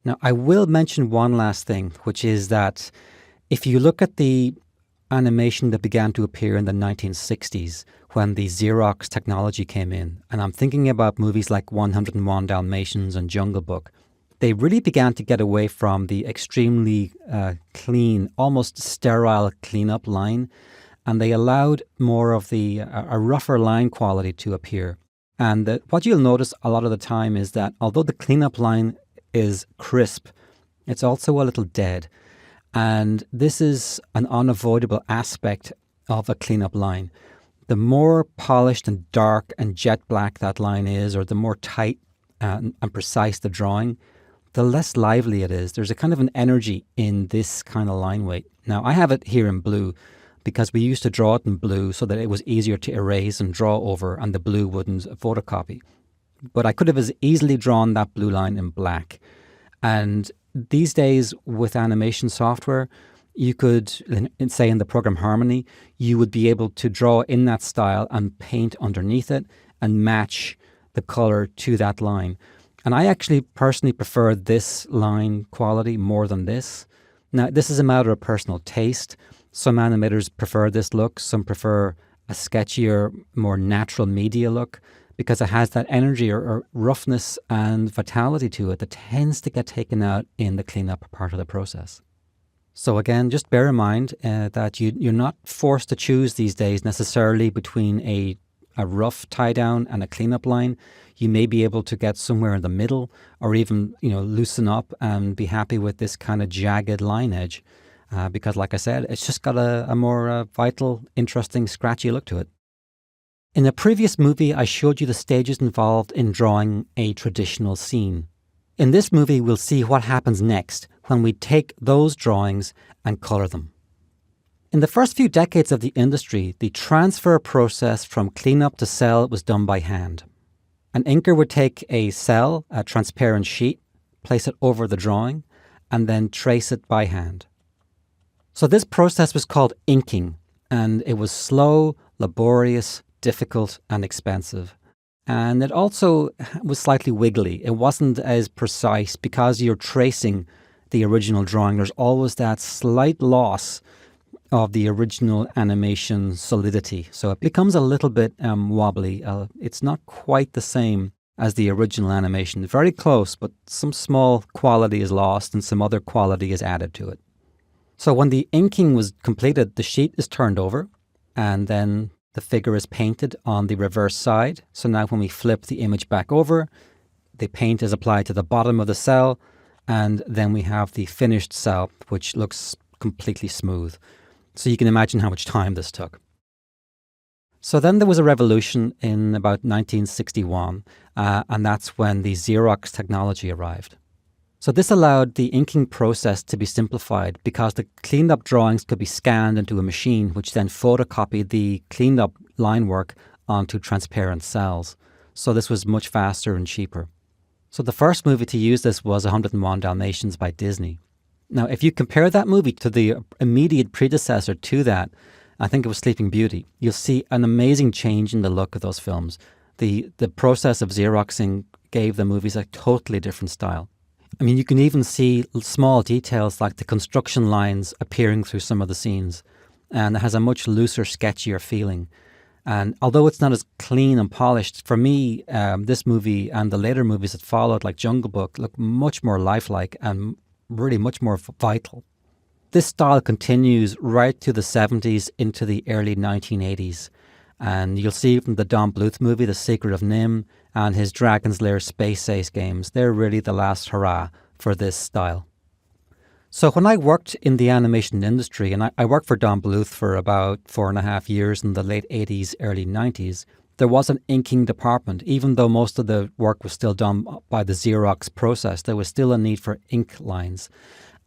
Now, I will mention one last thing, which is that if you look at the animation that began to appear in the 1960s when the Xerox technology came in, and I'm thinking about movies like 101 Dalmatians and Jungle Book, they really began to get away from the extremely clean, almost sterile cleanup line, and they allowed more of a rougher line quality to appear. And what you'll notice a lot of the time is that although the cleanup line is crisp, it's also a little dead. And this is an unavoidable aspect of a cleanup line, the more polished and dark and jet black that line is, or the more tight and precise the drawing, the less lively it is. There's a kind of an energy in this kind of line weight. Now, I have it here in blue because we used to draw it in blue so that it was easier to erase and draw over and the blue wouldn't photocopy. But I could have as easily drawn that blue line in black. And these days with animation software, you could, say in the program Harmony, you would be able to draw in that style and paint underneath it and match the color to that line. And I actually personally prefer this line quality more than this. Now, this is a matter of personal taste. Some animators prefer this look. Some prefer a sketchier, more natural media look because it has that energy or roughness and vitality to it that tends to get taken out in the cleanup part of the process. So again, just bear in mind that you're not forced to choose these days necessarily between a rough tie down and a cleanup line. You may be able to get somewhere in the middle or even, loosen up and be happy with this kind of jagged line edge. Because like I said, it's just got a more vital, interesting, scratchy look to it. In a previous movie, I showed you the stages involved in drawing a traditional scene. In this movie, we'll see what happens next when we take those drawings and color them. In the first few decades of the industry, the transfer process from cleanup to cell was done by hand. An inker would take a cell, a transparent sheet, place it over the drawing, and then trace it by hand. So this process was called inking, and it was slow, laborious, difficult, and expensive. And it also was slightly wiggly. It wasn't as precise because you're tracing the original drawing. There's always that slight loss of the original animation solidity. So it becomes a little bit wobbly. It's not quite the same as the original animation. Very close, but some small quality is lost and some other quality is added to it. So when the inking was completed, the sheet is turned over and then the figure is painted on the reverse side. So now when we flip the image back over, the paint is applied to the bottom of the cell, and then we have the finished cell, which looks completely smooth. So you can imagine how much time this took. So then there was a revolution in about 1961, and that's when the Xerox technology arrived. So this allowed the inking process to be simplified because the cleaned up drawings could be scanned into a machine, which then photocopied the cleaned up line work onto transparent cells. So this was much faster and cheaper. So the first movie to use this was 101 Dalmatians by Disney. Now, if you compare that movie to the immediate predecessor to that, I think it was Sleeping Beauty, you'll see an amazing change in the look of those films. The process of Xeroxing gave the movies a totally different style. I mean, you can even see small details like the construction lines appearing through some of the scenes, and it has a much looser, sketchier feeling. And although it's not as clean and polished, for me, this movie and the later movies that followed, like Jungle Book, look much more lifelike and really much more vital. This style continues right to the 70s into the early 1980s. And you'll see from the Don Bluth movie, The Secret of NIMH, and his Dragon's Lair Space Ace games, they're really the last hurrah for this style. So when I worked in the animation industry, and I worked for Don Bluth for about 4.5 years in the late 80s, early 90s, there was an inking department. Even though most of the work was still done by the Xerox process, there was still a need for ink lines.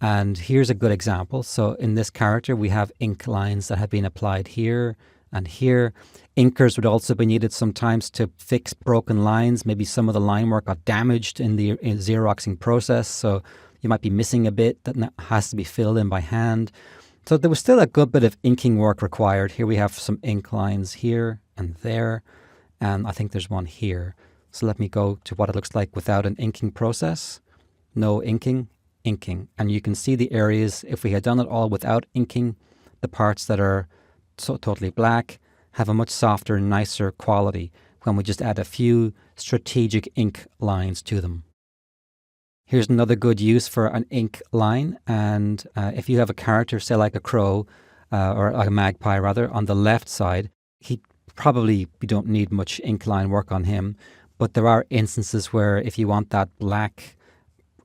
And here's a good example. So in this character, we have ink lines that have been applied here and here. Inkers would also be needed sometimes to fix broken lines. Maybe some of the line work got damaged in the Xeroxing process, so you might be missing a bit that has to be filled in by hand. So there was still a good bit of inking work required. Here we have some ink lines here and there, and I think there's one here. So let me go to what it looks like without an inking process. No inking, inking. And you can see the areas, if we had done it all without inking, the parts that are totally black have a much softer, nicer quality when we just add a few strategic ink lines to them. Here's another good use for an ink line, and if you have a character, say like a crow, or like a magpie rather, on the left side, you don't need much ink line work on him, but there are instances where if you want that black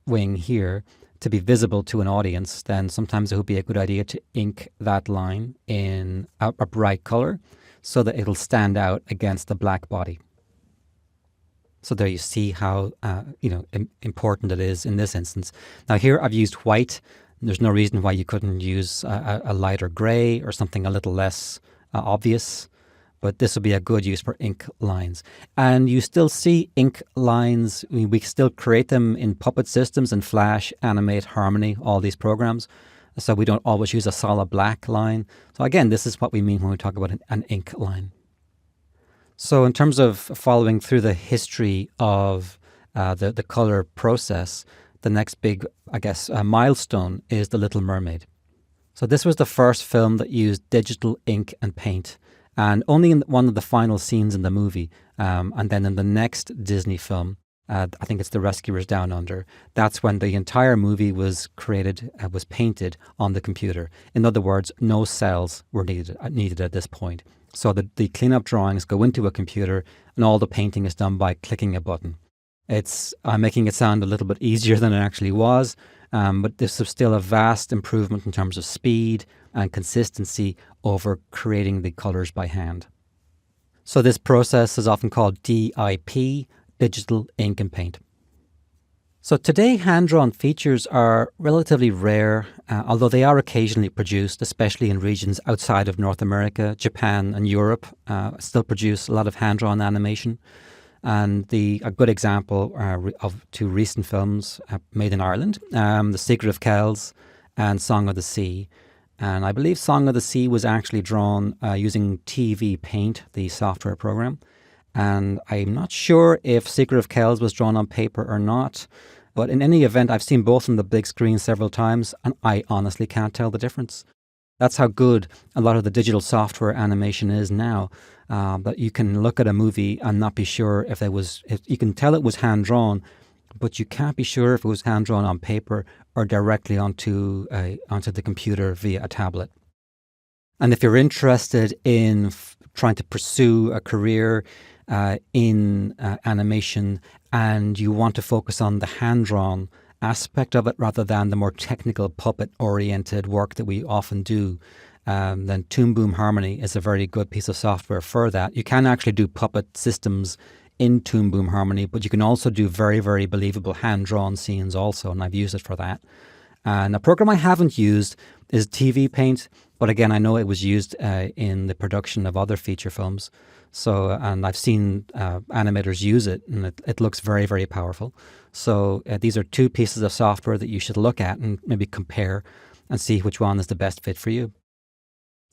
wing here to be visible to an audience, then sometimes it would be a good idea to ink that line in a bright color. so that it'll stand out against the black body. So there you see how important it is in this instance. Now here I've used white. There's no reason why you couldn't use a lighter gray or something a little less obvious, but this would be a good use for ink lines. And you still see ink lines. We still create them in Puppet systems and Flash, Animate, Harmony, all these programs. So we don't always use a solid black line. So again, this is what we mean when we talk about an ink line. So in terms of following through the history of the color process, the next big, milestone is The Little Mermaid. So this was the first film that used digital ink and paint, and only in one of the final scenes in the movie. And then in the next Disney film, I think it's The Rescuers Down Under, that's when the entire movie was created, was painted on the computer. In other words, no cells were needed at this point. So the cleanup drawings go into a computer and all the painting is done by clicking a button. I'm making it sound a little bit easier than it actually was, but this is still a vast improvement in terms of speed and consistency over creating the colors by hand. So this process is often called DIP, Digital Ink and Paint. So today, hand-drawn features are relatively rare, although they are occasionally produced, especially in regions outside of North America. Japan and Europe still produce a lot of hand-drawn animation. And a good example of two recent films made in Ireland, The Secret of Kells and Song of the Sea. And I believe Song of the Sea was actually drawn using TV Paint, the software program. And I'm not sure if Secret of Kells was drawn on paper or not. But in any event, I've seen both on the big screen several times, and I honestly can't tell the difference. That's how good a lot of the digital software animation is now. That you can look at a movie and not be sure if you can tell it was hand drawn, but you can't be sure if it was hand drawn on paper or directly onto the computer via a tablet. And if you're interested in trying to pursue a career in animation and you want to focus on the hand-drawn aspect of it rather than the more technical puppet-oriented work that we often do, then Toon Boom Harmony is a very good piece of software for that. You can actually do puppet systems in Toon Boom Harmony, but you can also do very, very believable hand-drawn scenes also, and I've used it for that. And a program I haven't used is TV Paint, but again, I know it was used in the production of other feature films. So, and I've seen animators use it, and it looks very, very powerful. So these are two pieces of software that you should look at and maybe compare and see which one is the best fit for you.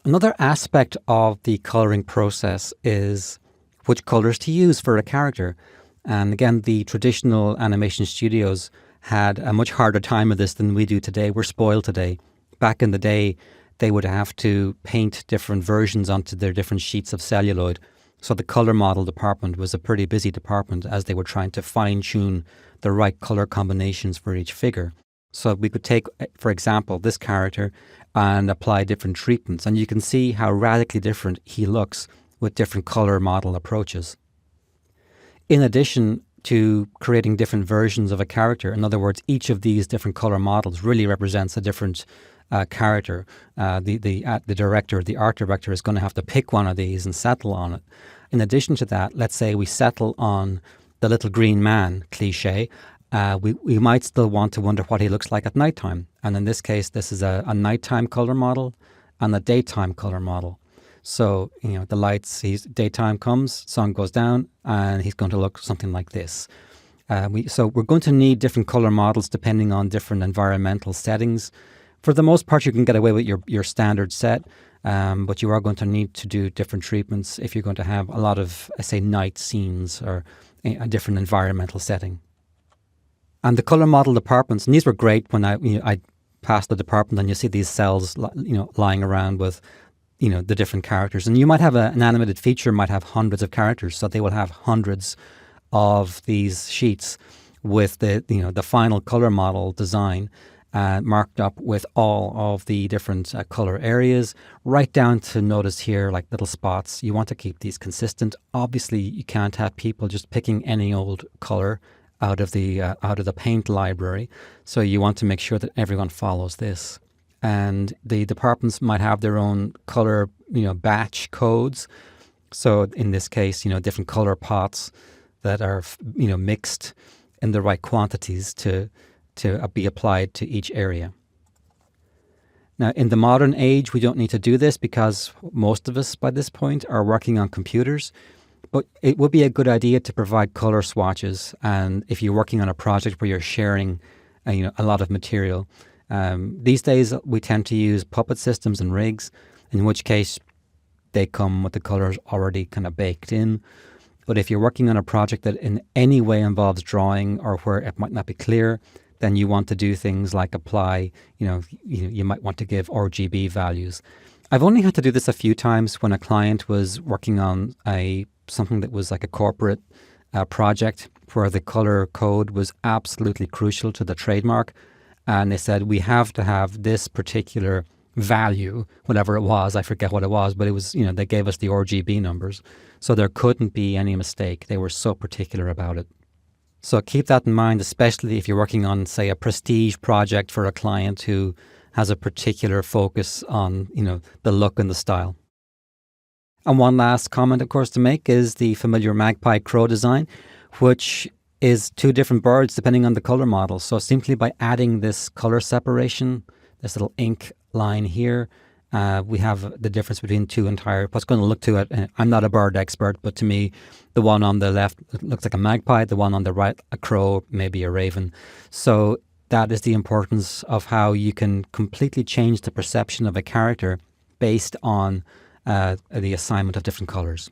Another aspect of the coloring process is which colors to use for a character. And again, the traditional animation studios had a much harder time of this than we do today. We're spoiled today. Back in the day, they would have to paint different versions onto their different sheets of celluloid. So the color model department was a pretty busy department as they were trying to fine-tune the right color combinations for each figure. So we could take, for example, this character and apply different treatments, and you can see how radically different he looks with different color model approaches. In addition to creating different versions of a character, in other words, each of these different color models really represents a different character. The director, the art director, is going to have to pick one of these and settle on it. In addition to that, let's say we settle on the little green man cliche. We might still want to wonder what he looks like at nighttime. And in this case, this is a nighttime color model and a daytime color model. So, the lights, daytime comes, sun goes down, and he's going to look something like this. So we're going to need different color models depending on different environmental settings. For the most part, you can get away with your standard set, but you are going to need to do different treatments if you're going to have a lot of, say, night scenes or a different environmental setting. And the color model departments, and these were great when I passed the department and you see these cells, lying around with, the different characters. And you might have an animated feature might have hundreds of characters, so they will have hundreds of these sheets with the final color model design marked up with all of the different color areas, right down to notice here like little spots. You want to keep these consistent. Obviously, you can't have people just picking any old color out of the paint library. So you want to make sure that everyone follows this. And the departments might have their own color, batch codes. So in this case, different color pots that are, mixed in the right quantities to be applied to each area. Now, in the modern age, we don't need to do this because most of us by this point are working on computers. But it would be a good idea to provide color swatches, and if you're working on a project where you're sharing, a lot of material. These days, we tend to use Puppet systems and rigs, in which case they come with the colors already kind of baked in. But if you're working on a project that in any way involves drawing or where it might not be clear, then you want to do things like apply, you might want to give RGB values. I've only had to do this a few times when a client was working on something that was like a corporate project where the color code was absolutely crucial to the trademark. And they said, we have to have this particular value, whatever it was, I forget what it was, but it was, they gave us the RGB numbers. So there couldn't be any mistake. They were so particular about it. So keep that in mind, especially if you're working on, say, a prestige project for a client who has a particular focus on, the look and the style. And one last comment, of course, to make is the familiar magpie crow design, which is two different birds depending on the color model. So simply by adding this color separation, this little ink line here, we have the difference between two entire. What's going to look to it? I'm not a bird expert, but to me, the one on the left looks like a magpie. The one on the right, a crow, maybe a raven. So that is the importance of how you can completely change the perception of a character based on the assignment of different colors.